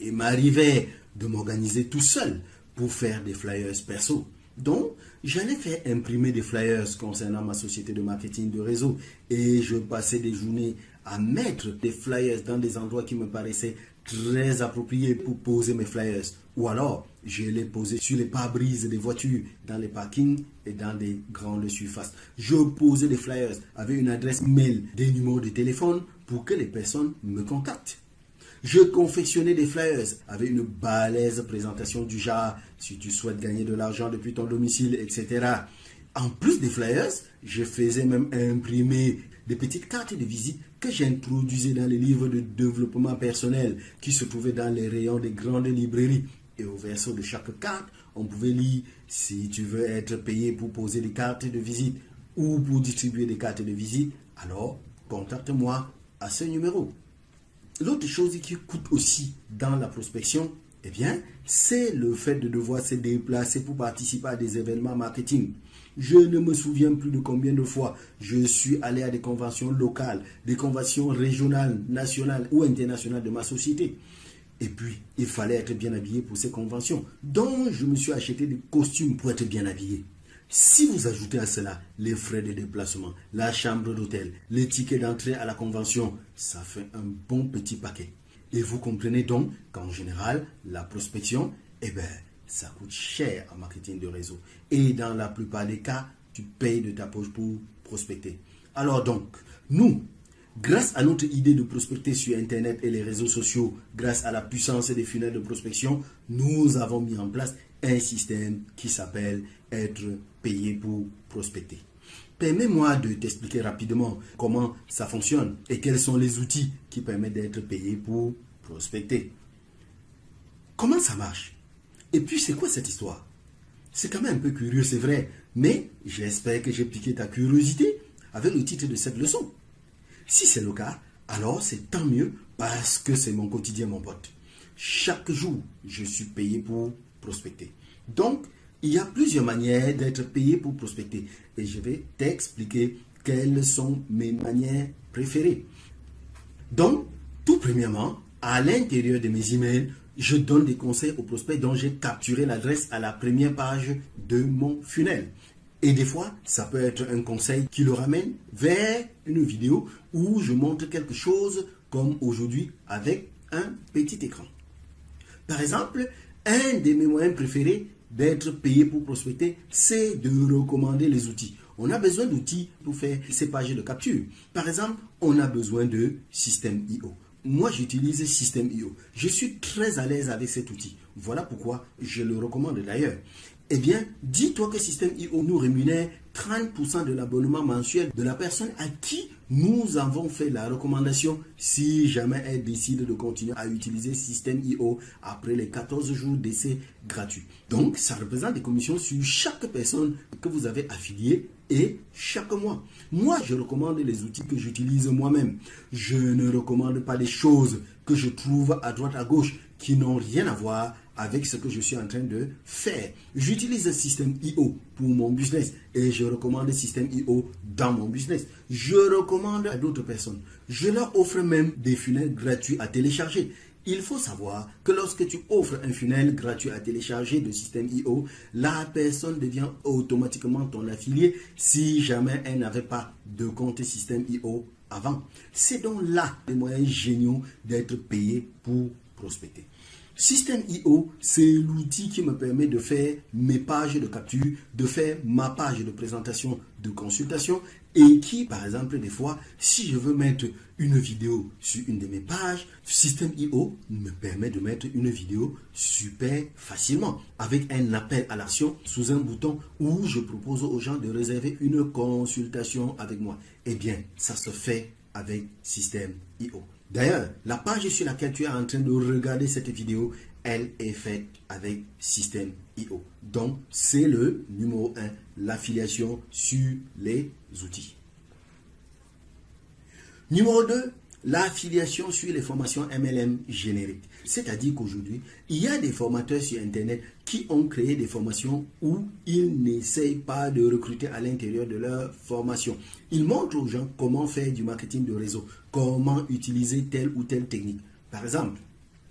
il m'arrivait de m'organiser tout seul pour faire des flyers perso. Donc, j'allais faire imprimer des flyers concernant ma société de marketing de réseau et je passais des journées à mettre des flyers dans des endroits qui me paraissaient très appropriés pour poser mes flyers. Ou alors, je les posais sur les pare-brises des voitures, dans les parkings et dans des grandes surfaces. Je posais des flyers avec une adresse mail, des numéros de téléphone pour que les personnes me contactent. Je confectionnais des flyers avec une balèze présentation du genre « Si tu souhaites gagner de l'argent depuis ton domicile, etc. » En plus des flyers, je faisais même imprimer des petites cartes de visite que j'introduisais dans les livres de développement personnel qui se trouvaient dans les rayons des grandes librairies. Et au verso de chaque carte, on pouvait lire « Si tu veux être payé pour poser des cartes de visite ou pour distribuer des cartes de visite, alors contacte-moi à ce numéro. » L'autre chose qui coûte aussi dans la prospection, c'est le fait de devoir se déplacer pour participer à des événements marketing. Je ne me souviens plus de combien de fois je suis allé à des conventions locales, des conventions régionales, nationales ou internationales de ma société. Et puis, il fallait être bien habillé pour ces conventions. Donc, je me suis acheté des costumes pour être bien habillé. Si vous ajoutez à cela les frais de déplacement, la chambre d'hôtel, les tickets d'entrée à la convention, ça fait un bon petit paquet. Et vous comprenez donc qu'en général, la prospection, ça coûte cher en marketing de réseau. Et dans la plupart des cas, tu payes de ta poche pour prospecter. Alors donc, nous, grâce à notre idée de prospecter sur Internet et les réseaux sociaux, grâce à la puissance des funnels de prospection, nous avons mis en place un système qui s'appelle être payé pour prospecter. Permets-moi de t'expliquer rapidement comment ça fonctionne et quels sont les outils qui permettent d'être payé pour prospecter. Comment ça marche? Et puis c'est quoi cette histoire? C'est quand même un peu curieux, c'est vrai, mais j'espère que j'ai piqué ta curiosité avec le titre de cette leçon. Si c'est le cas, alors c'est tant mieux parce que c'est mon quotidien, mon pote. Chaque jour, je suis payé pour prospecter. Donc, il y a plusieurs manières d'être payé pour prospecter et je vais t'expliquer quelles sont mes manières préférées. Donc, tout premièrement, à l'intérieur de mes emails, je donne des conseils aux prospects dont j'ai capturé l'adresse à la première page de mon funnel. Et des fois, ça peut être un conseil qui le ramène vers une vidéo où je montre quelque chose comme aujourd'hui avec un petit écran. Par exemple, un de mes moyens préférés d'être payé pour prospecter, c'est de recommander les outils. On a besoin d'outils pour faire ces pages de capture. Par exemple, on a besoin de System.io. Moi, j'utilise System.io. Je suis très à l'aise avec cet outil. Voilà pourquoi je le recommande d'ailleurs. Dis-toi que System.io nous rémunère 30% de l'abonnement mensuel de la personne à qui nous avons fait la recommandation si jamais elle décide de continuer à utiliser System.io après les 14 jours d'essai gratuit. Donc, ça représente des commissions sur chaque personne que vous avez affiliée et chaque mois. Moi, je recommande les outils que j'utilise moi-même. Je ne recommande pas des choses que je trouve à droite à gauche qui n'ont rien à voir avec ce que je suis en train de faire. J'utilise System.io pour mon business et je recommande System.io dans mon business. Je recommande à d'autres personnes. Je leur offre même des funnels gratuits à télécharger. Il faut savoir que lorsque tu offres un funnel gratuit à télécharger de System.io, la personne devient automatiquement ton affilié si jamais elle n'avait pas de compte System.io avant. C'est donc là les moyens géniaux d'être payé pour prospecter. Systeme.io, c'est l'outil qui me permet de faire mes pages de capture, de faire ma page de présentation, de consultation et qui, par exemple, des fois, si je veux mettre une vidéo sur une de mes pages, Systeme.io me permet de mettre une vidéo super facilement avec un appel à l'action sous un bouton où je propose aux gens de réserver une consultation avec moi. Eh bien, ça se fait avec Systeme.io. D'ailleurs, la page sur laquelle tu es en train de regarder cette vidéo, elle est faite avec Systeme.io. Donc, c'est le numéro 1, l'affiliation sur les outils. Numéro 2, l'affiliation sur les formations MLM génériques. C'est-à-dire qu'aujourd'hui, il y a des formateurs sur Internet qui ont créé des formations où ils n'essayent pas de recruter à l'intérieur de leur formation. Ils montrent aux gens comment faire du marketing de réseau, comment utiliser telle ou telle technique. Par exemple,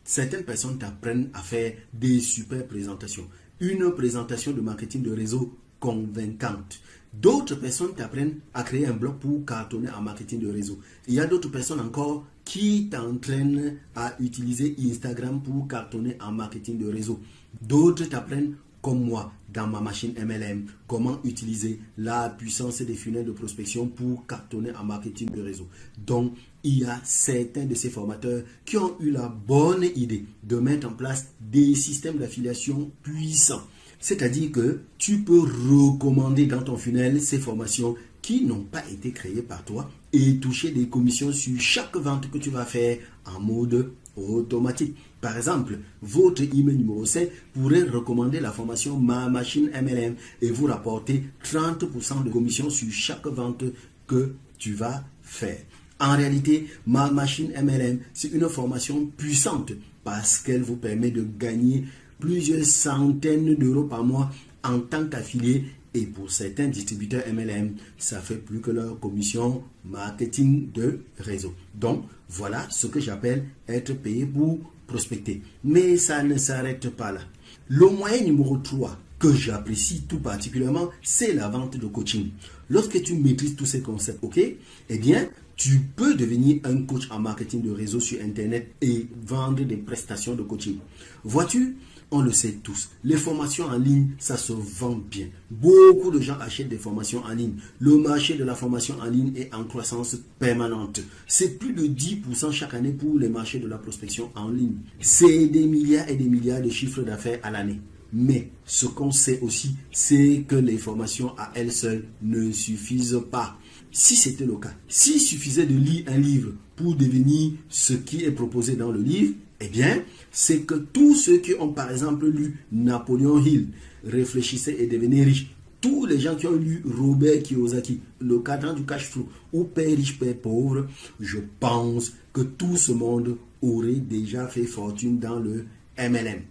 certaines personnes t'apprennent à faire des super présentations. Une présentation de marketing de réseau convaincante. D'autres personnes t'apprennent à créer un blog pour cartonner en marketing de réseau. Il y a d'autres personnes encore qui t'entraînent à utiliser Instagram pour cartonner en marketing de réseau. D'autres t'apprennent, comme moi, dans ma machine MLM, comment utiliser la puissance des funnels de prospection pour cartonner en marketing de réseau. Donc, il y a certains de ces formateurs qui ont eu la bonne idée de mettre en place des systèmes d'affiliation puissants. C'est-à-dire que tu peux recommander dans ton funnel ces formations qui n'ont pas été créées par toi et toucher des commissions sur chaque vente que tu vas faire en mode automatique. Par exemple, votre email numéro 5 pourrait recommander la formation Ma Machine MLM et vous rapporter 30% de commission sur chaque vente que tu vas faire. En réalité, Ma Machine MLM, c'est une formation puissante parce qu'elle vous permet de gagner plusieurs centaines d'euros par mois en tant qu'affilié et pour certains distributeurs MLM, ça fait plus que leur commission marketing de réseau. Donc, voilà ce que j'appelle être payé pour prospecter. Mais ça ne s'arrête pas là. Le moyen numéro 3 que j'apprécie tout particulièrement, c'est la vente de coaching. Lorsque tu maîtrises tous ces concepts, ok, eh bien, tu peux devenir un coach en marketing de réseau sur Internet et vendre des prestations de coaching. Vois-tu, on le sait tous, les formations en ligne, ça se vend bien. Beaucoup de gens achètent des formations en ligne. Le marché de la formation en ligne est en croissance permanente. C'est plus de 10% chaque année pour les marchés de la prospection en ligne. C'est des milliards et des milliards de chiffres d'affaires à l'année. Mais ce qu'on sait aussi, c'est que les formations à elles seules ne suffisent pas. Si c'était le cas, s'il suffisait de lire un livre pour devenir ce qui est proposé dans le livre, eh bien, c'est que tous ceux qui ont par exemple lu Napoléon Hill, Réfléchissez et devenez riche, tous les gens qui ont lu Robert Kiyosaki, Le cadran du cash flow ou Père riche, Père pauvre, je pense que tout ce monde aurait déjà fait fortune dans le MLM.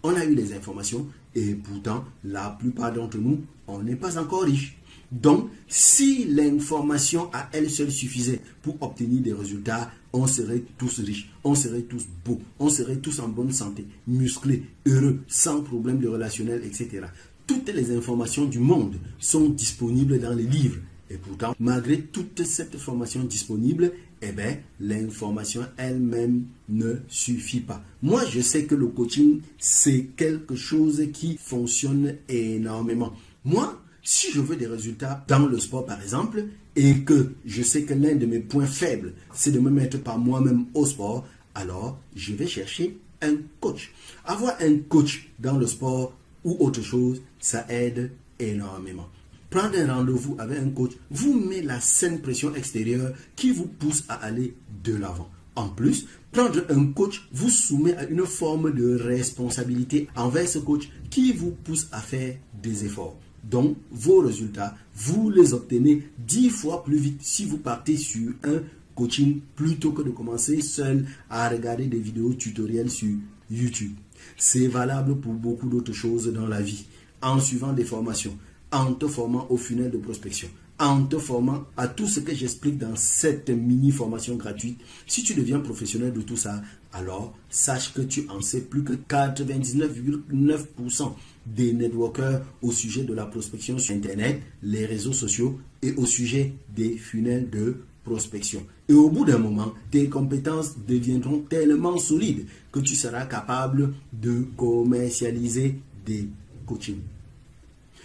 On a eu les informations et pourtant, la plupart d'entre nous, on n'est pas encore riche. Donc, si l'information à elle seule suffisait pour obtenir des résultats, on serait tous riches, on serait tous beaux, on serait tous en bonne santé, musclés, heureux, sans problème de relationnel, etc. Toutes les informations du monde sont disponibles dans les livres. Et pourtant, malgré toute cette formation disponible, eh bien, l'information elle-même ne suffit pas. Moi, je sais que le coaching, c'est quelque chose qui fonctionne énormément. Moi, si je veux des résultats dans le sport, par exemple, et que je sais que l'un de mes points faibles, c'est de me mettre par moi-même au sport, alors je vais chercher un coach. Avoir un coach dans le sport ou autre chose, ça aide énormément. Prendre un rendez-vous avec un coach vous met la saine pression extérieure qui vous pousse à aller de l'avant. En plus, prendre un coach vous soumet à une forme de responsabilité envers ce coach qui vous pousse à faire des efforts. Donc, vos résultats, vous les obtenez 10 fois plus vite si vous partez sur un coaching plutôt que de commencer seul à regarder des vidéos tutoriels sur YouTube. C'est valable pour beaucoup d'autres choses dans la vie. En suivant des formations, en te formant au funnel de prospection, en te formant à tout ce que j'explique dans cette mini-formation gratuite. Si tu deviens professionnel de tout ça, alors sache que tu en sais plus que 99,9% des networkers au sujet de la prospection sur Internet, les réseaux sociaux et au sujet des funnels de prospection. Et au bout d'un moment, tes compétences deviendront tellement solides que tu seras capable de commercialiser des coachings.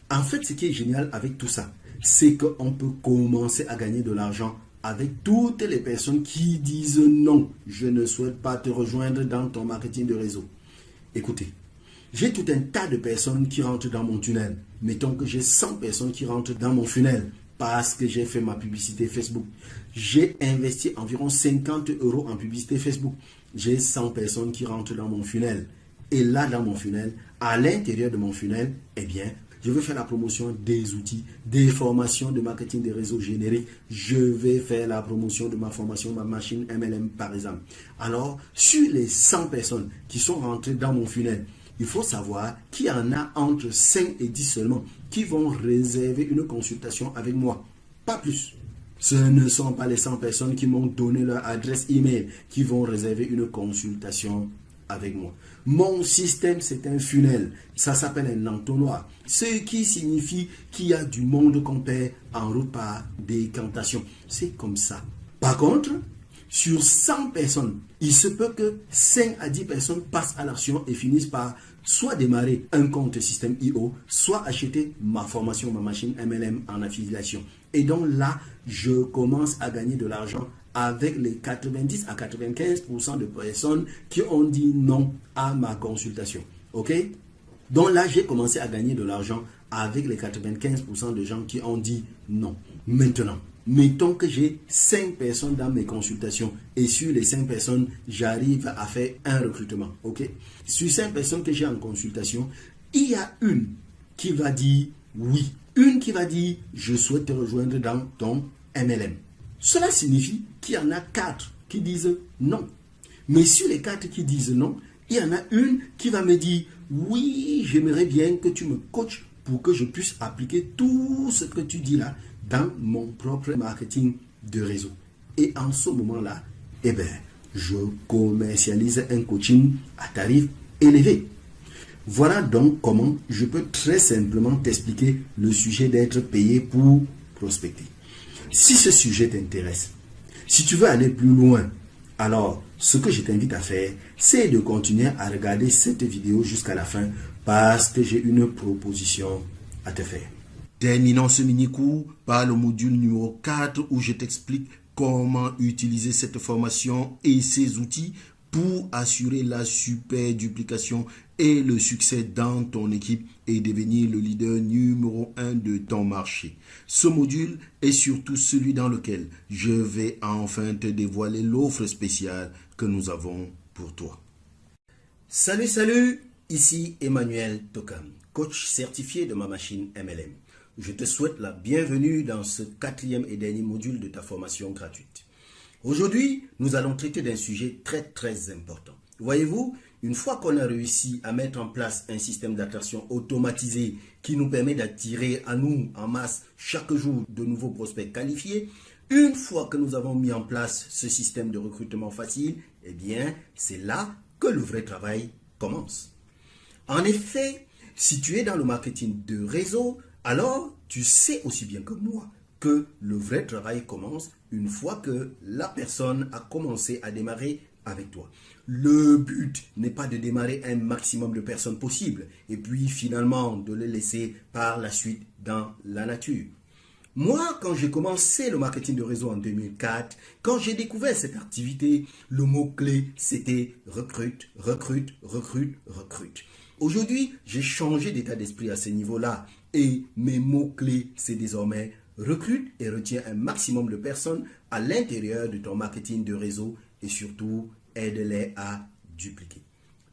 En fait, ce qui est génial avec tout ça, c'est qu'on peut commencer à gagner de l'argent avec toutes les personnes qui disent non, je ne souhaite pas te rejoindre dans ton marketing de réseau. Écoutez, j'ai tout un tas de personnes qui rentrent dans mon tunnel. Mettons que j'ai 100 personnes qui rentrent dans mon funnel parce que j'ai fait ma publicité Facebook. J'ai investi environ 50 € en publicité Facebook. J'ai 100 personnes qui rentrent dans mon funnel. Et là, dans mon funnel, à l'intérieur de mon funnel, eh bien, je vais faire la promotion des outils, des formations de marketing des réseaux génériques. Je vais faire la promotion de ma formation, ma machine MLM par exemple. Alors, sur les 100 personnes qui sont rentrées dans mon funnel, il faut savoir qu'il y en a entre 5 et 10 seulement qui vont réserver une consultation avec moi. Pas plus. Ce ne sont pas les 100 personnes qui m'ont donné leur adresse email qui vont réserver une consultation avec moi. Mon système, c'est un funnel. Ça s'appelle un entonnoir. Ce qui signifie qu'il y a du monde qu'on perd en route par décantation. C'est comme ça. Par contre, sur 100 personnes, il se peut que 5 à 10 personnes passent à l'action et finissent par soit démarrer un compte système IO, soit acheter ma formation, ma machine MLM en affiliation. Et donc là, je commence à gagner de l'argent avec les 90 à 95% de personnes qui ont dit non à ma consultation. Ok? Donc là, j'ai commencé à gagner de l'argent avec les 95% de gens qui ont dit non. Maintenant, mettons que j'ai 5 personnes dans mes consultations et sur les 5 personnes, j'arrive à faire un recrutement. Ok? Sur 5 personnes que j'ai en consultation, il y a une qui va dire oui. Une qui va dire je souhaite te rejoindre dans ton MLM. Cela signifie qu'il y en a 4 qui disent non. Mais sur les 4 qui disent non, il y en a une qui va me dire oui, j'aimerais bien que tu me coaches pour que je puisse appliquer tout ce que tu dis là dans mon propre marketing de réseau. Et en ce moment-là, eh bien, je commercialise un coaching à tarif élevé. Voilà donc comment je peux très simplement t'expliquer le sujet d'être payé pour prospecter. Si ce sujet t'intéresse, si tu veux aller plus loin, alors ce que je t'invite à faire, c'est de continuer à regarder cette vidéo jusqu'à la fin parce que j'ai une proposition à te faire. Terminons ce mini-cours par le module numéro 4 où je t'explique comment utiliser cette formation et ces outils pour assurer la super duplication et le succès dans ton équipe et devenir le leader numéro 1 de ton marché. Ce module est surtout celui dans lequel je vais enfin te dévoiler l'offre spéciale que nous avons pour toi. Salut, ici Emmanuel Tokam, coach certifié de ma machine MLM. Je te souhaite la bienvenue dans ce 4e et dernier module de ta formation gratuite. Aujourd'hui, nous allons traiter d'un sujet très important. Voyez-vous, une fois qu'on a réussi à mettre en place un système d'attraction automatisé qui nous permet d'attirer à nous en masse chaque jour de nouveaux prospects qualifiés, une fois que nous avons mis en place ce système de recrutement facile, eh bien, c'est là que le vrai travail commence. En effet, si tu es dans le marketing de réseau, alors tu sais aussi bien que moi que le vrai travail commence une fois que la personne a commencé à démarrer avec toi. Le but n'est pas de démarrer un maximum de personnes possible et puis finalement de les laisser par la suite dans la nature. Moi, quand j'ai commencé le marketing de réseau en 2004, quand j'ai découvert cette activité, le mot-clé c'était recrute. Aujourd'hui, j'ai changé d'état d'esprit à ce niveau-là et mes mots-clés c'est désormais recrute et retiens un maximum de personnes à l'intérieur de ton marketing de réseau et surtout aide-les à dupliquer.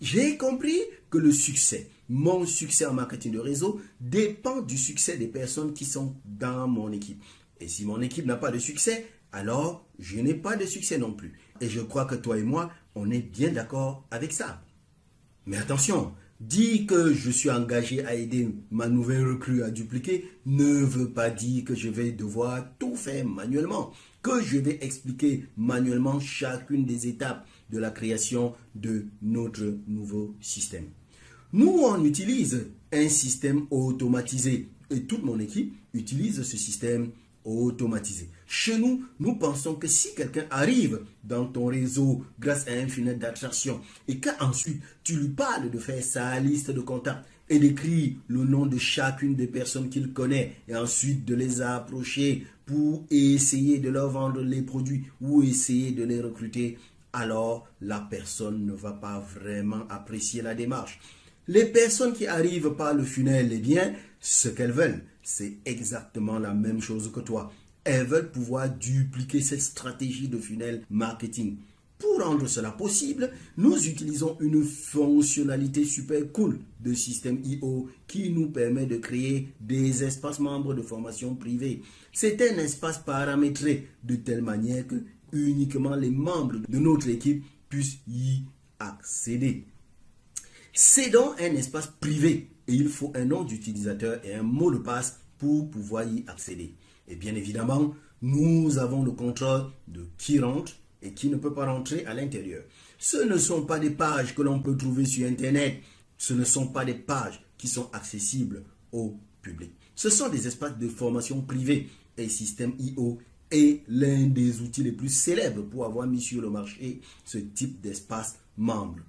J'ai compris que le succès, mon succès en marketing de réseau dépend du succès des personnes qui sont dans mon équipe. Et si mon équipe n'a pas de succès, alors je n'ai pas de succès non plus. Et je crois que toi et moi, on est bien d'accord avec ça. Mais attention, dire que je suis engagé à aider ma nouvelle recrue à dupliquer ne veut pas dire que je vais devoir tout faire manuellement, que je vais expliquer manuellement chacune des étapes de la création de notre nouveau système. Nous, on utilise un système automatisé et toute mon équipe utilise ce système automatisé. Chez nous, nous pensons que si quelqu'un arrive dans ton réseau grâce à un funnel d'attraction et qu'ensuite tu lui parles de faire sa liste de contacts et d'écrire le nom de chacune des personnes qu'il connaît et ensuite de les approcher pour essayer de leur vendre les produits ou essayer de les recruter, alors la personne ne va pas vraiment apprécier la démarche. Les personnes qui arrivent par le funnel, eh bien, ce qu'elles veulent, c'est exactement la même chose que toi. Elles veulent pouvoir dupliquer cette stratégie de funnel marketing. Pour rendre cela possible, nous utilisons une fonctionnalité super cool de système IO qui nous permet de créer des espaces membres de formation privée. C'est un espace paramétré de telle manière que uniquement les membres de notre équipe puissent y accéder. C'est donc un espace privé et il faut un nom d'utilisateur et un mot de passe pour pouvoir y accéder. Et bien évidemment, nous avons le contrôle de qui rentre et qui ne peut pas rentrer à l'intérieur. Ce ne sont pas des pages que l'on peut trouver sur Internet. Ce ne sont pas des pages qui sont accessibles au public. Ce sont des espaces de formation privée et Système IO est l'un des outils les plus célèbres pour avoir mis sur le marché ce type d'espace membre.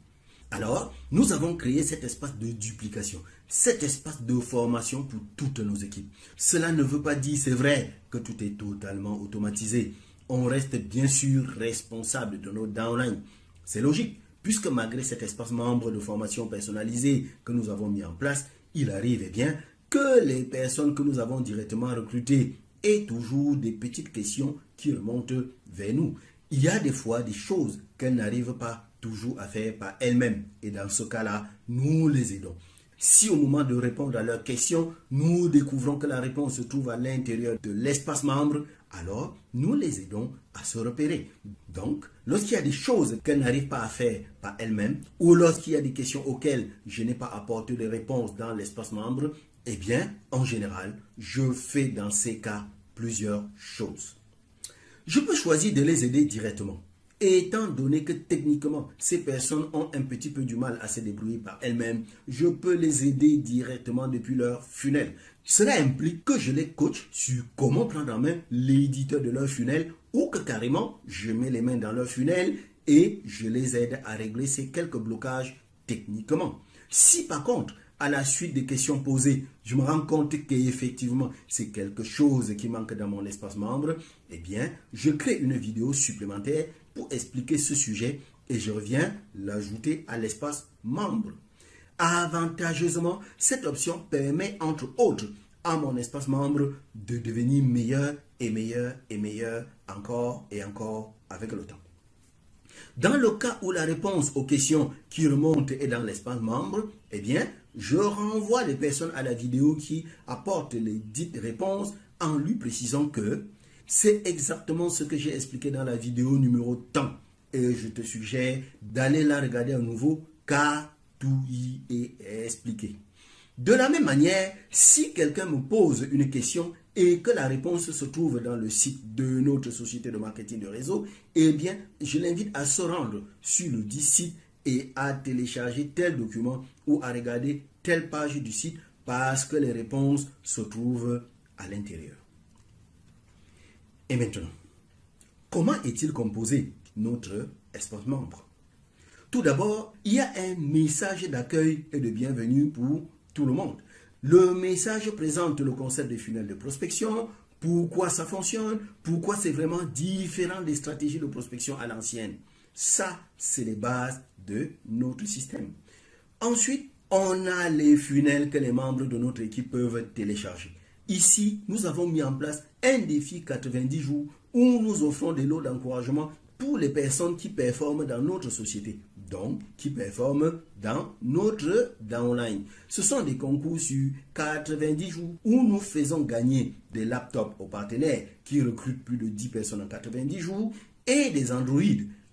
Alors, nous avons créé cet espace de duplication, cet espace de formation pour toutes nos équipes. Cela ne veut pas dire, c'est vrai, que tout est totalement automatisé. On reste bien sûr responsable de nos downlines. C'est logique, puisque malgré cet espace membre de formation personnalisé que nous avons mis en place, il arrive eh bien que les personnes que nous avons directement recrutées aient toujours des petites questions qui remontent vers nous. Il y a des fois des choses qu'elles n'arrivent pas toujours à faire par elles-mêmes. Et dans ce cas-là, nous les aidons. Si au moment de répondre à leurs questions, nous découvrons que la réponse se trouve à l'intérieur de l'espace membre, alors nous les aidons à se repérer. Donc, lorsqu'il y a des choses qu'elles n'arrivent pas à faire par elles-mêmes, ou lorsqu'il y a des questions auxquelles je n'ai pas apporté de réponse dans l'espace membre, eh bien, en général, je fais dans ces cas plusieurs choses. Je peux choisir de les aider directement. Et étant donné que techniquement, ces personnes ont un petit peu du mal à se débrouiller par elles-mêmes, je peux les aider directement depuis leur funnel. Cela implique que je les coach sur comment prendre en main l'éditeur de leur funnel ou que carrément, je mets les mains dans leur funnel et je les aide à régler ces quelques blocages techniquement. Si par contre, à la suite des questions posées, je me rends compte qu'effectivement, c'est quelque chose qui manque dans mon espace membre, eh bien, je crée une vidéo supplémentaire pour expliquer ce sujet et je reviens l'ajouter à l'espace membre. Avantageusement, cette option permet entre autres à mon espace membre de devenir meilleur et meilleur et meilleur encore et encore avec le temps. Dans le cas où la réponse aux questions qui remontent est dans l'espace membre, eh bien, je renvoie les personnes à la vidéo qui apporte les dites réponses en lui précisant que c'est exactement ce que j'ai expliqué dans la vidéo numéro tant. Et je te suggère d'aller la regarder à nouveau car tout y est expliqué. De la même manière, si quelqu'un me pose une question et que la réponse se trouve dans le site de notre société de marketing de réseau, eh bien, je l'invite à se rendre sur le dit site et à télécharger tel document ou à regarder telle page du site parce que les réponses se trouvent à l'intérieur. Et maintenant, comment est-il composé notre espace membre? Tout d'abord, il y a un message d'accueil et de bienvenue pour tout le monde. Le message présente le concept de funnel de prospection, pourquoi ça fonctionne, pourquoi c'est vraiment différent des stratégies de prospection à l'ancienne. Ça, c'est les bases de notre système. Ensuite, on a les funnels que les membres de notre équipe peuvent télécharger. Ici, nous avons mis en place un défi 90 jours où nous offrons des lots d'encouragement pour les personnes qui performent dans notre société, donc qui performent dans notre downline. Ce sont des concours sur 90 jours où nous faisons gagner des laptops aux partenaires qui recrutent plus de 10 personnes en 90 jours et des Android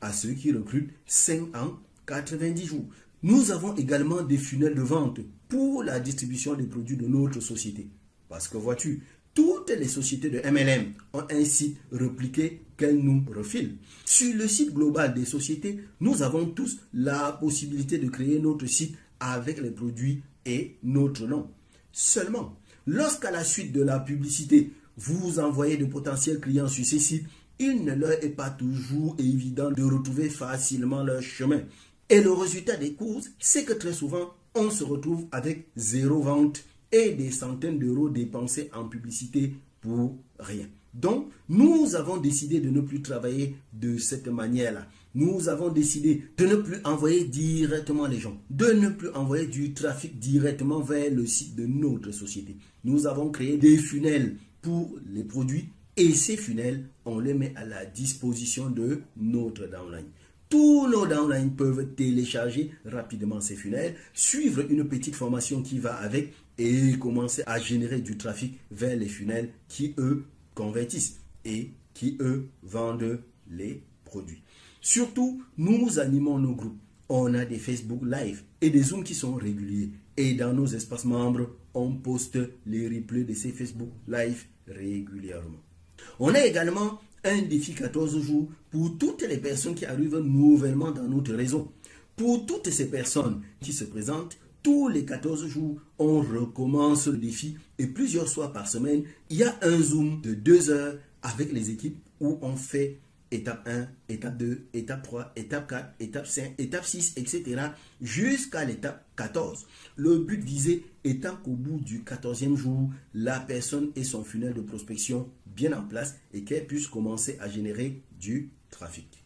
à ceux qui recrutent 5 en 90 jours. Nous avons également des funnels de vente pour la distribution des produits de notre société. Parce que vois-tu, toutes les sociétés de MLM ont un site repliqué qu'elles nous refilent. Sur le site global des sociétés, nous avons tous la possibilité de créer notre site avec les produits et notre nom. Seulement, lorsqu'à la suite de la publicité, vous envoyez de potentiels clients sur ces sites, il ne leur est pas toujours évident de retrouver facilement leur chemin. Et le résultat des courses, c'est que très souvent, on se retrouve avec 0 vente et des centaines d'euros dépensés en publicité pour rien. Donc, nous avons décidé de ne plus travailler de cette manière-là. Nous avons décidé de ne plus envoyer directement les gens, de ne plus envoyer du trafic directement vers le site de notre société. Nous avons créé des funnels pour les produits et ces funnels, on les met à la disposition de notre downline. Tous nos downlines peuvent télécharger rapidement ces funnels, suivre une petite formation qui va avec et commencer à générer du trafic vers les funnels qui, eux, convertissent et qui, eux, vendent les produits. Surtout, nous animons nos groupes. On a des Facebook Live et des Zooms qui sont réguliers. Et dans nos espaces membres, on poste les replays de ces Facebook Live régulièrement. On a également un défi 14 jours pour toutes les personnes qui arrivent nouvellement dans notre réseau. Pour toutes ces personnes qui se présentent, tous les 14 jours, on recommence le défi et plusieurs soirs par semaine, il y a un Zoom de 2 heures avec les équipes où on fait étape 1, étape 2, étape 3, étape 4, étape 5, étape 6, etc. jusqu'à l'étape 14. Le but visé étant qu'au bout du 14e jour, la personne ait son funnel de prospection bien en place et qu'elle puisse commencer à générer du trafic.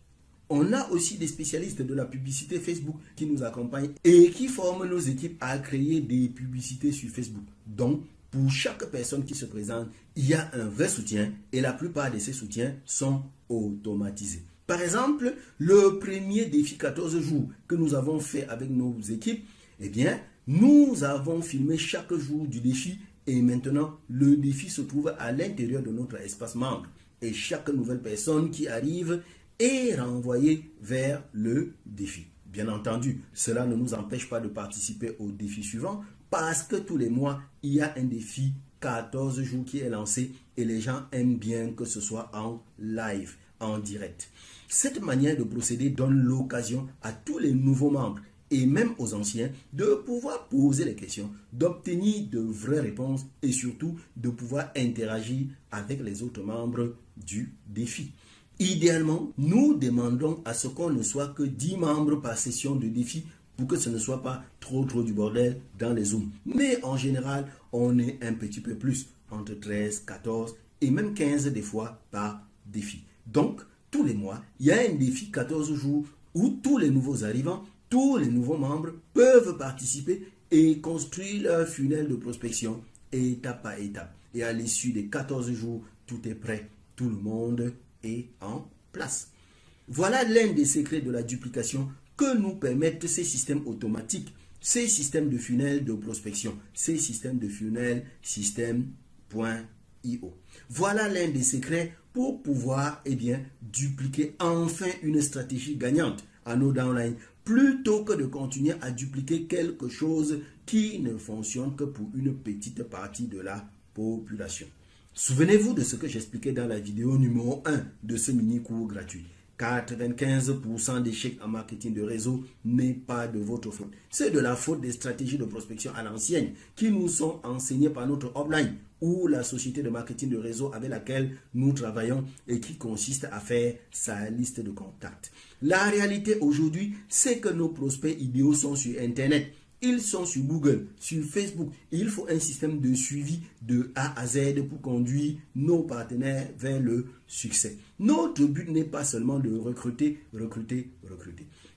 On a aussi des spécialistes de la publicité Facebook qui nous accompagnent et qui forment nos équipes à créer des publicités sur Facebook. Donc, pour chaque personne qui se présente, il y a un vrai soutien et la plupart de ces soutiens sont automatisés. Par exemple, le premier défi 14 jours que nous avons fait avec nos équipes, eh bien, nous avons filmé chaque jour du défi et maintenant, le défi se trouve à l'intérieur de notre espace membre. Et chaque nouvelle personne qui arrive est renvoyée vers le défi. Bien entendu, cela ne nous empêche pas de participer au défi suivant parce que tous les mois, il y a un défi 14 jours qui est lancé et les gens aiment bien que ce soit en live, en direct. Cette manière de procéder donne l'occasion à tous les nouveaux membres et même aux anciens de pouvoir poser les questions, d'obtenir de vraies réponses et surtout de pouvoir interagir avec les autres membres du défi. Idéalement, nous demandons à ce qu'on ne soit que 10 membres par session de défi pour que ce ne soit pas trop du bordel dans les Zooms. Mais en général, on est un petit peu plus, entre 13, 14 et même 15 des fois par défi. Donc, tous les mois, il y a un défi 14 jours où tous les nouveaux arrivants, tous les nouveaux membres peuvent participer et construire leur funnel de prospection étape par étape. Et à l'issue des 14 jours, tout est prêt. Tout le monde est en place. Voilà l'un des secrets de la duplication que nous permettent ces systèmes automatiques, ces systèmes de funnel de prospection, ces systèmes de funnel système.io. Voilà l'un des secrets pour pouvoir dupliquer enfin une stratégie gagnante à nos downlines plutôt que de continuer à dupliquer quelque chose qui ne fonctionne que pour une petite partie de la population. Souvenez-vous de ce que j'expliquais dans la vidéo numéro 1 de ce mini-cours gratuit. 95% d'échecs en marketing de réseau n'est pas de votre faute. C'est de la faute des stratégies de prospection à l'ancienne qui nous sont enseignées par notre upline ou la société de marketing de réseau avec laquelle nous travaillons et qui consiste à faire sa liste de contacts. La réalité aujourd'hui, c'est que nos prospects idéaux sont sur Internet. Ils sont sur Google, sur Facebook. Il faut un système de suivi de A à Z pour conduire nos partenaires vers le succès. Notre but n'est pas seulement de recruter.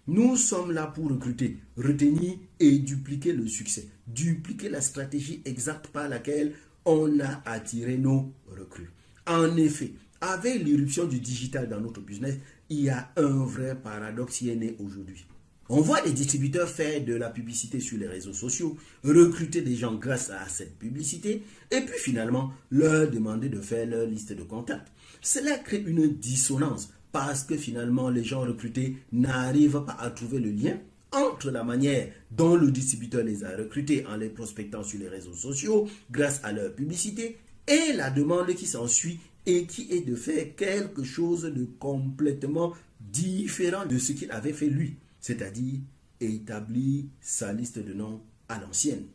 Nous sommes là pour recruter, retenir et dupliquer le succès. Dupliquer la stratégie exacte par laquelle on a attiré nos recrues. En effet, avec l'irruption du digital dans notre business, il y a un vrai paradoxe qui est né aujourd'hui. On voit des distributeurs faire de la publicité sur les réseaux sociaux, recruter des gens grâce à cette publicité et puis finalement leur demander de faire leur liste de contacts. Cela crée une dissonance parce que finalement les gens recrutés n'arrivent pas à trouver le lien entre la manière dont le distributeur les a recrutés en les prospectant sur les réseaux sociaux grâce à leur publicité et la demande qui s'ensuit et qui est de faire quelque chose de complètement différent de ce qu'il avait fait lui. C'est-à-dire établir sa liste de noms à l'ancienne.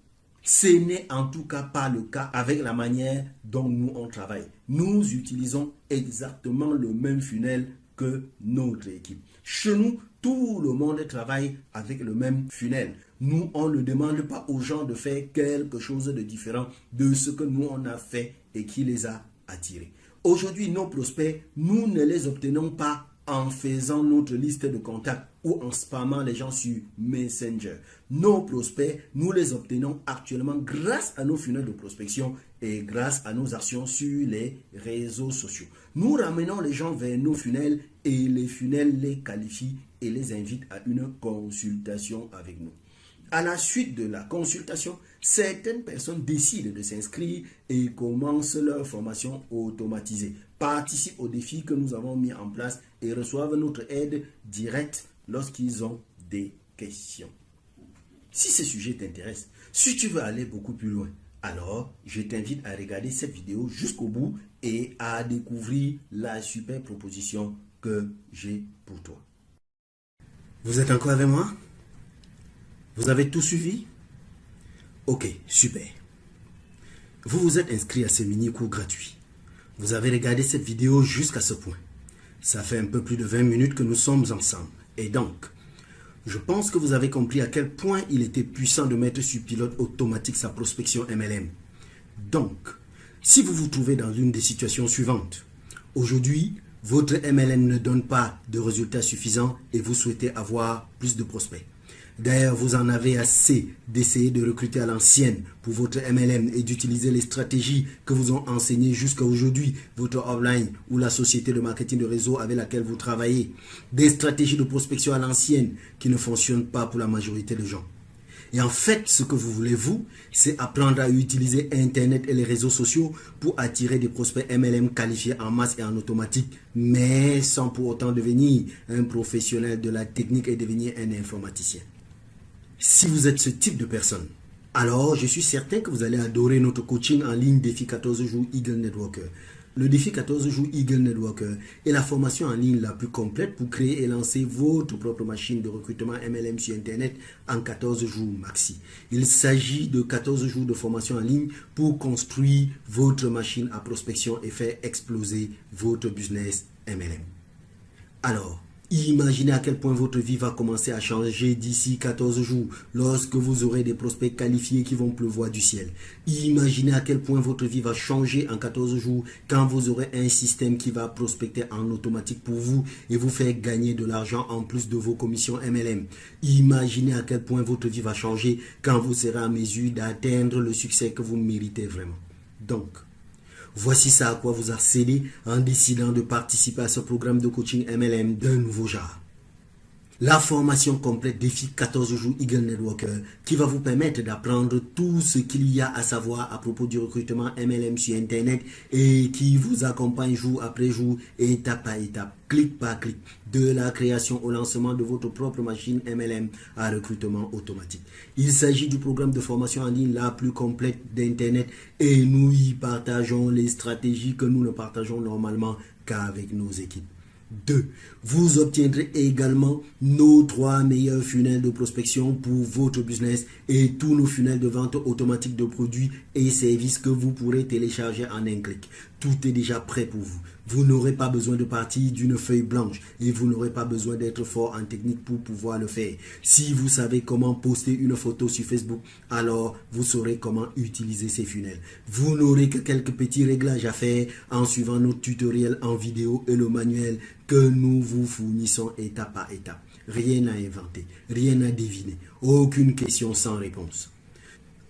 Ce n'est en tout cas pas le cas avec la manière dont nous on travaille. Nous utilisons exactement le même funnel que notre équipe. Chez nous, tout le monde travaille avec le même funnel. Nous, on ne demande pas aux gens de faire quelque chose de différent de ce que nous, on a fait et qui les a attirés. Aujourd'hui, nos prospects, nous ne les obtenons pas en faisant notre liste de contacts ou en spammant les gens sur Messenger. Nos prospects, nous les obtenons actuellement grâce à nos funnels de prospection et grâce à nos actions sur les réseaux sociaux. Nous ramenons les gens vers nos funnels et les funnels les qualifient et les invitent à une consultation avec nous. À la suite de la consultation, certaines personnes décident de s'inscrire et commencent leur formation automatisée, participent au défi que nous avons mis en place et reçoivent notre aide directe lorsqu'ils ont des questions. Si ce sujet t'intéresse, si tu veux aller beaucoup plus loin, alors je t'invite à regarder cette vidéo jusqu'au bout et à découvrir la super proposition que j'ai pour toi. Vous êtes encore avec moi? Vous avez tout suivi? Ok, super. Vous vous êtes inscrit à ce mini-cours gratuit. Vous avez regardé cette vidéo jusqu'à ce point. Ça fait un peu plus de 20 minutes que nous sommes ensemble. Et donc, je pense que vous avez compris à quel point il était puissant de mettre sur pilote automatique sa prospection MLM. Donc, si vous vous trouvez dans une des situations suivantes, aujourd'hui, votre MLM ne donne pas de résultats suffisants et vous souhaitez avoir plus de prospects. D'ailleurs, vous en avez assez d'essayer de recruter à l'ancienne pour votre MLM et d'utiliser les stratégies que vous ont enseignées jusqu'à aujourd'hui, votre offline ou la société de marketing de réseau avec laquelle vous travaillez. Des stratégies de prospection à l'ancienne qui ne fonctionnent pas pour la majorité des gens. Et en fait, ce que vous voulez, vous, c'est apprendre à utiliser Internet et les réseaux sociaux pour attirer des prospects MLM qualifiés en masse et en automatique, mais sans pour autant devenir un professionnel de la technique et devenir un informaticien. Si vous êtes ce type de personne, alors je suis certain que vous allez adorer notre coaching en ligne défi 14 jours Eagle Networker. Le défi 14 jours Eagle Networker est la formation en ligne la plus complète pour créer et lancer votre propre machine de recrutement MLM sur Internet en 14 jours maxi. Il s'agit de 14 jours de formation en ligne pour construire votre machine à prospection et faire exploser votre business MLM. Alors, imaginez à quel point votre vie va commencer à changer d'ici 14 jours lorsque vous aurez des prospects qualifiés qui vont pleuvoir du ciel. Imaginez à quel point votre vie va changer en 14 jours quand vous aurez un système qui va prospecter en automatique pour vous et vous faire gagner de l'argent en plus de vos commissions MLM. Imaginez à quel point votre vie va changer quand vous serez en mesure d'atteindre le succès que vous méritez vraiment. Donc, voici ça à quoi vous accédez en décidant de participer à ce programme de coaching MLM d'un nouveau genre. La formation complète défi 14 jours Eagle Networker qui va vous permettre d'apprendre tout ce qu'il y a à savoir à propos du recrutement MLM sur Internet et qui vous accompagne jour après jour, étape par étape, clic par clic, de la création au lancement de votre propre machine MLM à recrutement automatique. Il s'agit du programme de formation en ligne la plus complète d'Internet et nous y partageons les stratégies que nous ne partageons normalement qu'avec nos équipes. 2. Vous obtiendrez également nos 3 meilleurs funnels de prospection pour votre business et tous nos funnels de vente automatique de produits et services que vous pourrez télécharger en un clic. Tout est déjà prêt pour vous. Vous n'aurez pas besoin de partir d'une feuille blanche et vous n'aurez pas besoin d'être fort en technique pour pouvoir le faire. Si vous savez comment poster une photo sur Facebook, alors vous saurez comment utiliser ces funnels. Vous n'aurez que quelques petits réglages à faire en suivant notre tutoriel en vidéo et le manuel que nous vous fournissons étape par étape. Rien à inventer, rien à deviner, aucune question sans réponse.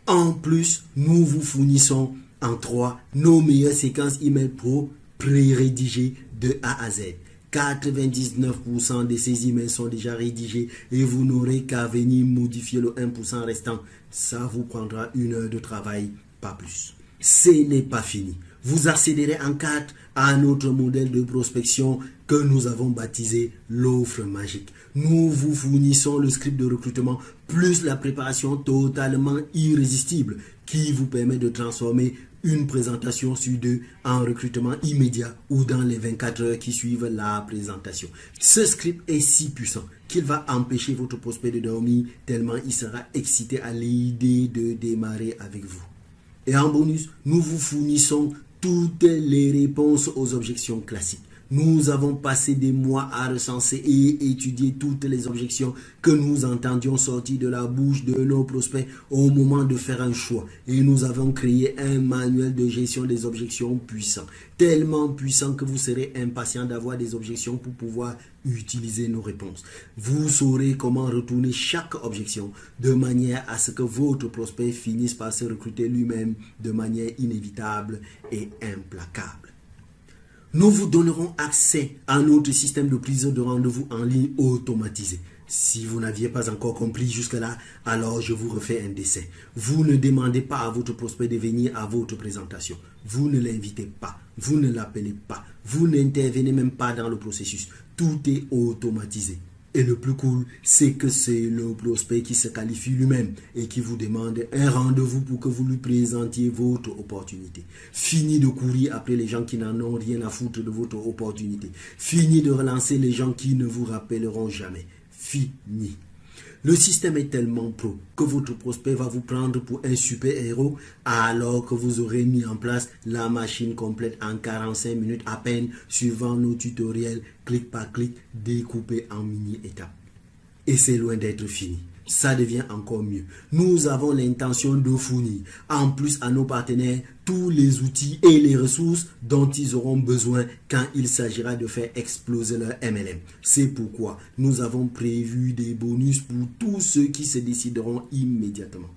En plus, nous vous fournissons en 3 nos meilleures séquences email pro pré-rédigées de A à Z. 99% de ces emails sont déjà rédigés et vous n'aurez qu'à venir modifier le 1% restant. Ça vous prendra 1 heure de travail, pas plus. Ce n'est pas fini. Vous accéderez en 4 à notre modèle de prospection que nous avons baptisé l'offre magique. Nous vous fournissons le script de recrutement plus la préparation totalement irrésistible qui vous permet de transformer une présentation sur 2 en recrutement immédiat ou dans les 24 heures qui suivent la présentation. Ce script est si puissant qu'il va empêcher votre prospect de dormir tellement il sera excité à l'idée de démarrer avec vous. Et en bonus, nous vous fournissons toutes les réponses aux objections classiques. Nous avons passé des mois à recenser et étudier toutes les objections que nous entendions sortir de la bouche de nos prospects au moment de faire un choix. Et nous avons créé un manuel de gestion des objections puissant. Tellement puissant que vous serez impatient d'avoir des objections pour pouvoir utiliser nos réponses. Vous saurez comment retourner chaque objection de manière à ce que votre prospect finisse par se recruter lui-même de manière inévitable et implacable. Nous vous donnerons accès à notre système de prise de rendez-vous en ligne automatisé. Si vous n'aviez pas encore compris jusque-là, alors je vous refais un dessin. Vous ne demandez pas à votre prospect de venir à votre présentation. Vous ne l'invitez pas. Vous ne l'appelez pas. Vous n'intervenez même pas dans le processus. Tout est automatisé. Et le plus cool, c'est que c'est le prospect qui se qualifie lui-même et qui vous demande un rendez-vous pour que vous lui présentiez votre opportunité. Fini de courir après les gens qui n'en ont rien à foutre de votre opportunité. Fini de relancer les gens qui ne vous rappelleront jamais. Fini. Le système est tellement pro que votre prospect va vous prendre pour un super-héros alors que vous aurez mis en place la machine complète en 45 minutes à peine suivant nos tutoriels clic par clic découpés en mini-étapes. Et c'est loin d'être fini. Ça devient encore mieux. Nous avons l'intention de fournir en plus à nos partenaires tous les outils et les ressources dont ils auront besoin quand il s'agira de faire exploser leur MLM. C'est pourquoi nous avons prévu des bonus pour tous ceux qui se décideront immédiatement.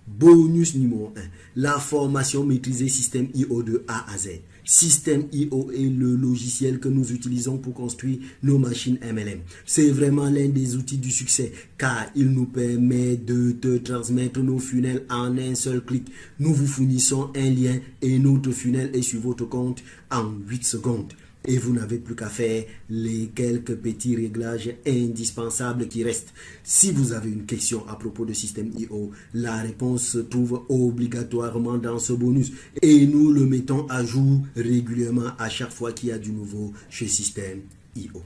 Bonus numéro 1, la formation maîtrisée système IO de A à Z. Système IO est le logiciel que nous utilisons pour construire nos machines MLM. C'est vraiment l'un des outils du succès car il nous permet de te transmettre nos funnels en un seul clic. Nous vous fournissons un lien et notre funnel est sur votre compte en 8 secondes. Et vous n'avez plus qu'à faire les quelques petits réglages indispensables qui restent. Si vous avez une question à propos de Système IO, la réponse se trouve obligatoirement dans ce bonus. Et nous le mettons à jour régulièrement à chaque fois qu'il y a du nouveau chez Système IO.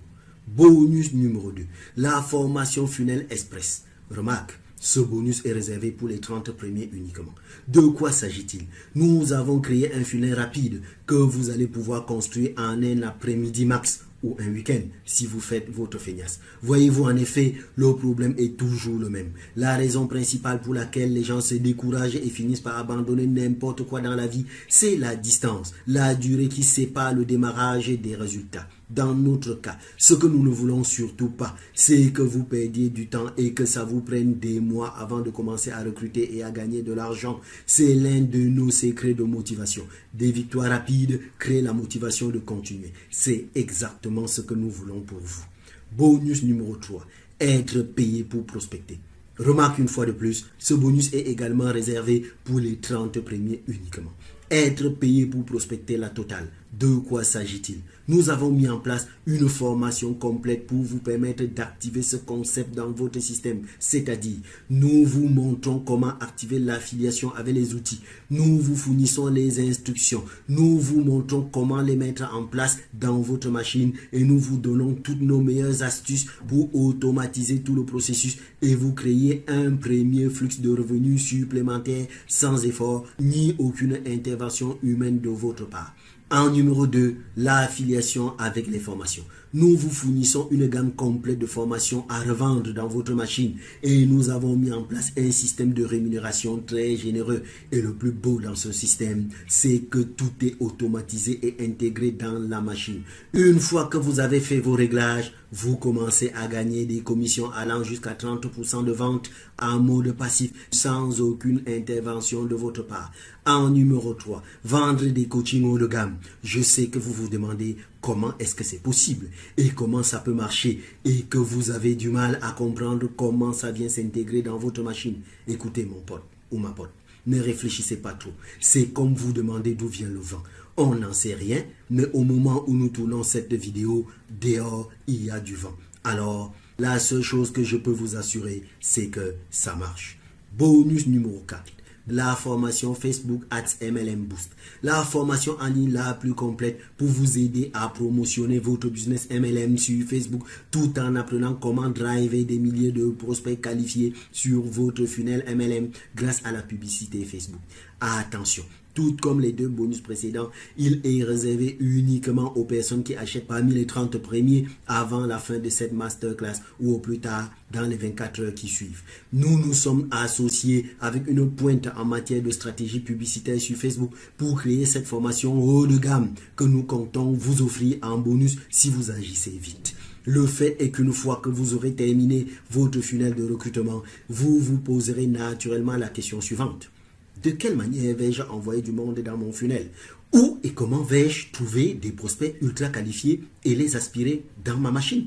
Bonus numéro 2, la formation Funnel Express. Remarque, ce bonus est réservé pour les 30 premiers uniquement. De quoi s'agit-il? Nous avons créé un funnel rapide que vous allez pouvoir construire en un après-midi max ou un week-end si vous faites votre feignasse. Voyez-vous, en effet, le problème est toujours le même. La raison principale pour laquelle les gens se découragent et finissent par abandonner n'importe quoi dans la vie, c'est la distance, la durée qui sépare le démarrage des résultats. Dans notre cas, ce que nous ne voulons surtout pas, c'est que vous perdiez du temps et que ça vous prenne des mois avant de commencer à recruter et à gagner de l'argent. C'est l'un de nos secrets de motivation. Des victoires rapides créent la motivation de continuer. C'est exactement ce que nous voulons pour vous. Bonus numéro 3, être payé pour prospecter. Remarque une fois de plus, ce bonus est également réservé pour les 30 premiers uniquement. Être payé pour prospecter la totale. De quoi s'agit-il? Nous avons mis en place une formation complète pour vous permettre d'activer ce concept dans votre système. C'est-à-dire, nous vous montrons comment activer l'affiliation avec les outils. Nous vous fournissons les instructions. Nous vous montrons comment les mettre en place dans votre machine et nous vous donnons toutes nos meilleures astuces pour automatiser tout le processus et vous créer un premier flux de revenus supplémentaires sans effort ni aucune intervention humaine de votre part. En numéro 2, l'affiliation avec les formations. Nous vous fournissons une gamme complète de formations à revendre dans votre machine et nous avons mis en place un système de rémunération très généreux. Et le plus beau dans ce système, c'est que tout est automatisé et intégré dans la machine. Une fois que vous avez fait vos réglages, vous commencez à gagner des commissions allant jusqu'à 30% de vente en mode passif sans aucune intervention de votre part. En numéro 3, vendre des coachings haut de gamme. Je sais que vous vous demandez comment est-ce que c'est possible et comment ça peut marcher et que vous avez du mal à comprendre comment ça vient s'intégrer dans votre machine. Écoutez mon pote ou ma pote, ne réfléchissez pas trop. C'est comme vous demandez d'où vient le vent. On n'en sait rien, mais au moment où nous tournons cette vidéo, dehors, il y a du vent. Alors, la seule chose que je peux vous assurer, c'est que ça marche. Bonus numéro 4. la formation Facebook Ads MLM Boost. La formation en ligne la plus complète pour vous aider à promotionner votre business MLM sur Facebook tout en apprenant comment driver des milliers de prospects qualifiés sur votre funnel MLM grâce à la publicité Facebook. Attention, tout comme les deux bonus précédents, il est réservé uniquement aux personnes qui achètent parmi les 30 premiers avant la fin de cette masterclass ou au plus tard dans les 24 heures qui suivent. Nous nous sommes associés avec une pointe en matière de stratégie publicitaire sur Facebook pour créer cette formation haut de gamme que nous comptons vous offrir en bonus si vous agissez vite. Le fait est qu'une fois que vous aurez terminé votre funnel de recrutement, vous vous poserez naturellement la question suivante. De quelle manière vais-je envoyer du monde dans mon funnel? Où et comment vais-je trouver des prospects ultra qualifiés et les aspirer dans ma machine?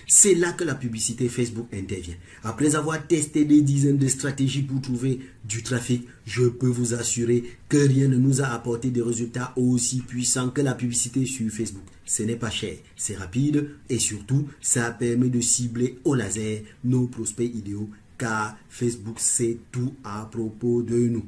C'est là que la publicité Facebook intervient. Après avoir testé des dizaines de stratégies pour trouver du trafic, je peux vous assurer que rien ne nous a apporté des résultats aussi puissants que la publicité sur Facebook. Ce n'est pas cher, c'est rapide et surtout, ça permet de cibler au laser nos prospects idéaux car Facebook sait tout à propos de nous.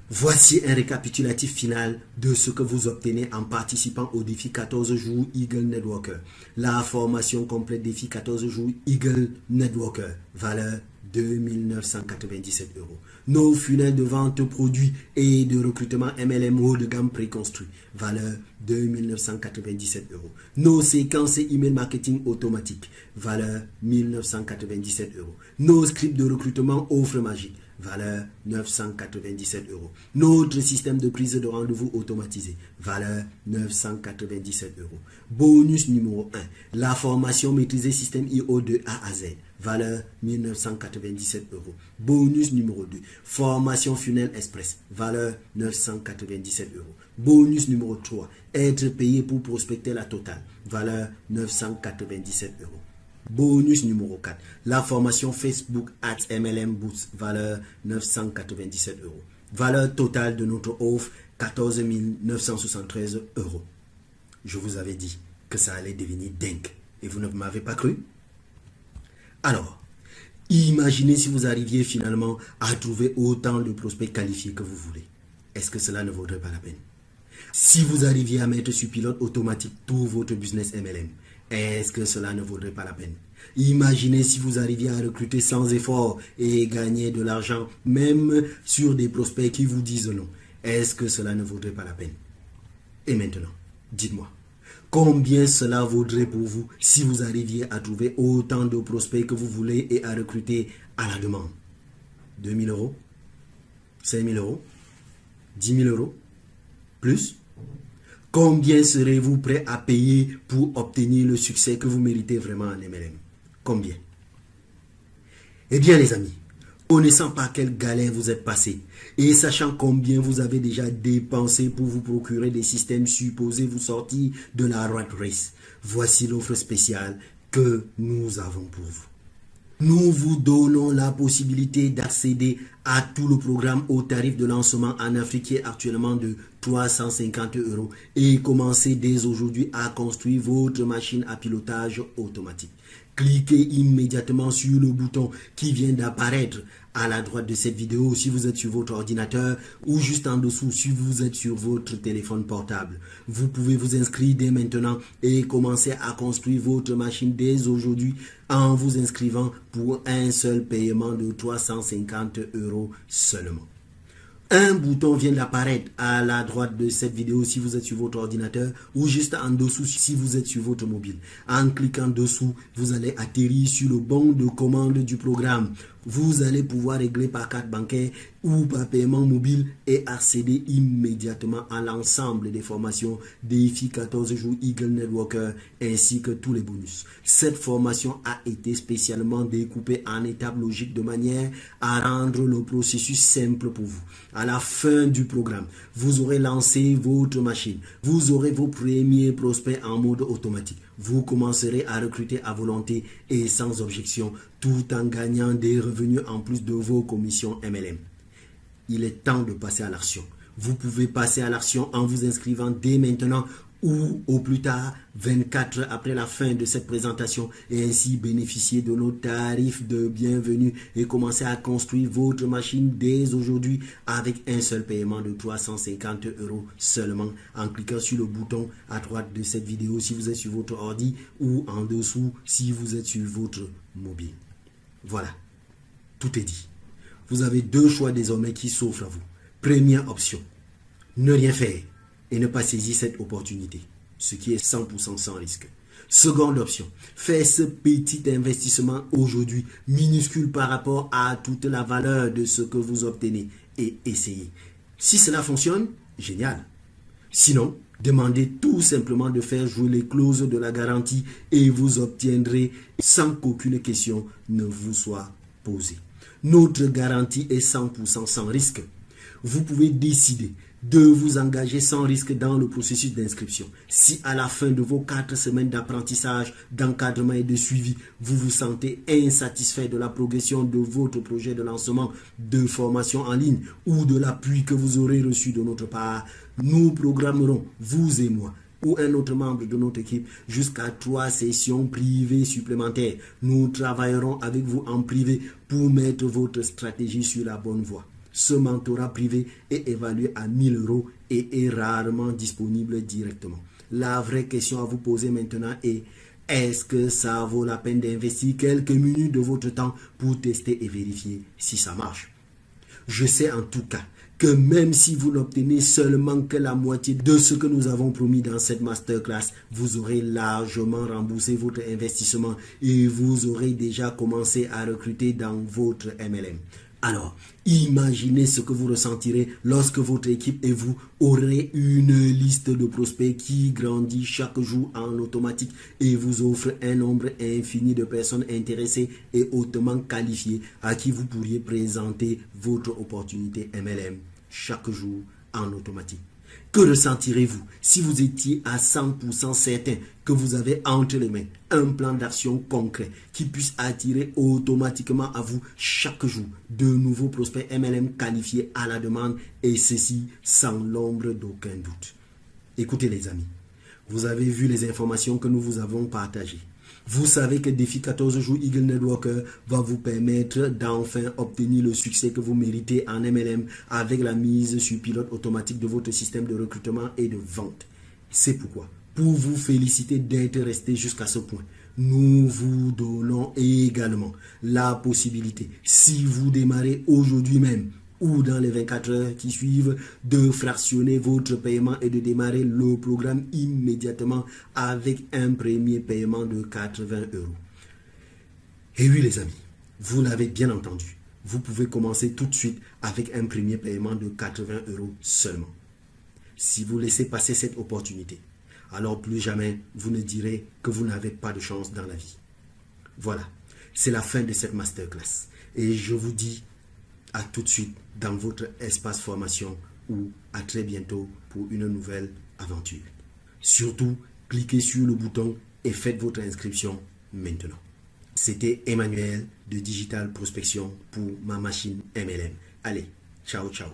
Voici un récapitulatif final de ce que vous obtenez en participant au défi 14 jours Eagle Networker. La formation complète défi 14 jours Eagle Networker, valeur 2997 €. Nos funnels de vente produits et de recrutement MLM haut de gamme préconstruits, valeur 2997 €. Nos séquences email marketing automatique, valeur 1997 €. Nos scripts de recrutement offre magique, valeur 997 €. Notre système de prise de rendez-vous automatisé, valeur 997 €. Bonus numéro 1, la formation maîtriser système IO de A à Z, valeur 1997 €. Bonus numéro 2, formation funnel express, valeur 997 €. Bonus numéro 3, être payé pour prospecter la totale, valeur 997 €. Bonus numéro 4, la formation Facebook Ads MLM Boost, valeur 997 €. Valeur totale de notre offre, 14 973 €. Je vous avais dit que ça allait devenir dingue et vous ne m'avez pas cru? Alors, imaginez si vous arriviez finalement à trouver autant de prospects qualifiés que vous voulez. Est-ce que cela ne vaudrait pas la peine? Si vous arriviez à mettre sur pilote automatique tout votre business MLM, est-ce que cela ne vaudrait pas la peine? Imaginez si vous arriviez à recruter sans effort et gagner de l'argent, même sur des prospects qui vous disent non. Est-ce que cela ne vaudrait pas la peine? Et maintenant, dites-moi, combien cela vaudrait pour vous si vous arriviez à trouver autant de prospects que vous voulez et à recruter à la demande? 2 000 €? 5 000 €? 10 000 €? Plus? Combien serez-vous prêt à payer pour obtenir le succès que vous méritez vraiment en MLM? Combien? Eh bien les amis, connaissant par quelle galère vous êtes passé et sachant combien vous avez déjà dépensé pour vous procurer des systèmes supposés vous sortir de la rat race, voici l'offre spéciale que nous avons pour vous. Nous vous donnons la possibilité d'accéder à tout le programme au tarif de lancement en Afrique qui est actuellement de 350 € et commencer dès aujourd'hui à construire votre machine à pilotage automatique. Cliquez immédiatement sur le bouton qui vient d'apparaître à la droite de cette vidéo si vous êtes sur votre ordinateur ou juste en dessous si vous êtes sur votre téléphone portable. Vous pouvez vous inscrire dès maintenant et commencer à construire votre machine dès aujourd'hui en vous inscrivant pour un seul paiement de 350 € seulement. Un bouton vient d'apparaître à la droite de cette vidéo si vous êtes sur votre ordinateur ou juste en dessous si vous êtes sur votre mobile. En cliquant dessous, vous allez atterrir sur le bon de commande du programme. Vous allez pouvoir régler par carte bancaire ou par paiement mobile et accéder immédiatement à l'ensemble des formations défi 14 jours Eagle Networker ainsi que tous les bonus. Cette formation a été spécialement découpée en étapes logiques de manière à rendre le processus simple pour vous. À la fin du programme, vous aurez lancé votre machine. Vous aurez vos premiers prospects en mode automatique. Vous commencerez à recruter à volonté et sans objection tout en gagnant des revenus en plus de vos commissions MLM. Il est temps de passer à l'action. Vous pouvez passer à l'action en vous inscrivant dès maintenant ou au plus tard 24 heures après la fin de cette présentation et ainsi bénéficier de nos tarifs de bienvenue et commencer à construire votre machine dès aujourd'hui avec un seul paiement de 350 € seulement en cliquant sur le bouton à droite de cette vidéo si vous êtes sur votre ordi ou en dessous si vous êtes sur votre mobile. Voilà, tout est dit. Vous avez deux choix désormais qui s'offrent à vous. Première option, ne rien faire et ne pas saisir cette opportunité, ce qui est 100% sans risque. Seconde option, faire ce petit investissement aujourd'hui, minuscule par rapport à toute la valeur de ce que vous obtenez et essayez. Si cela fonctionne, génial. Sinon, demandez tout simplement de faire jouer les clauses de la garantie et vous obtiendrez sans qu'aucune question ne vous soit posée. Notre garantie est 100% sans risque. Vous pouvez décider de vous engager sans risque dans le processus d'inscription. Si à la fin de vos 4 semaines d'apprentissage, d'encadrement et de suivi, vous vous sentez insatisfait de la progression de votre projet de lancement de formation en ligne ou de l'appui que vous aurez reçu de notre part, nous programmerons, vous et moi, ou un autre membre de notre équipe jusqu'à 3 sessions privées supplémentaires. Nous travaillerons avec vous en privé pour mettre votre stratégie sur la bonne voie. Ce mentorat privé est évalué à 1 000 € et est rarement disponible directement. La vraie question à vous poser maintenant est: est-ce que ça vaut la peine d'investir quelques minutes de votre temps pour tester et vérifier si ça marche? Je sais en tout cas que même si vous n'obtenez seulement que la moitié de ce que nous avons promis dans cette masterclass, vous aurez largement remboursé votre investissement et vous aurez déjà commencé à recruter dans votre MLM. Alors, imaginez ce que vous ressentirez lorsque votre équipe et vous aurez une liste de prospects qui grandit chaque jour en automatique et vous offre un nombre infini de personnes intéressées et hautement qualifiées à qui vous pourriez présenter votre opportunité MLM chaque jour en automatique. Que ressentirez-vous si vous étiez à 100% certain que vous avez entre les mains un plan d'action concret qui puisse attirer automatiquement à vous chaque jour de nouveaux prospects MLM qualifiés à la demande et ceci sans l'ombre d'aucun doute? Écoutez les amis, vous avez vu les informations que nous vous avons partagées. Vous savez que Défi 14 jours Eagle Networker va vous permettre d'enfin obtenir le succès que vous méritez en MLM avec la mise sur pilote automatique de votre système de recrutement et de vente. C'est pourquoi, pour vous féliciter d'être resté jusqu'à ce point, nous vous donnons également la possibilité, si vous démarrez aujourd'hui même, ou dans les 24 heures qui suivent, de fractionner votre paiement et de démarrer le programme immédiatement avec un premier paiement de 80 €. Et oui les amis, vous l'avez bien entendu, vous pouvez commencer tout de suite avec un premier paiement de 80 € seulement. Si vous laissez passer cette opportunité, alors plus jamais vous ne direz que vous n'avez pas de chance dans la vie. Voilà, c'est la fin de cette masterclass et je vous dis à tout de suite dans votre espace formation ou à très bientôt pour une nouvelle aventure. Surtout, cliquez sur le bouton et faites votre inscription maintenant. C'était Emmanuel de Digital Prospection pour ma machine MLM. Allez, ciao ciao.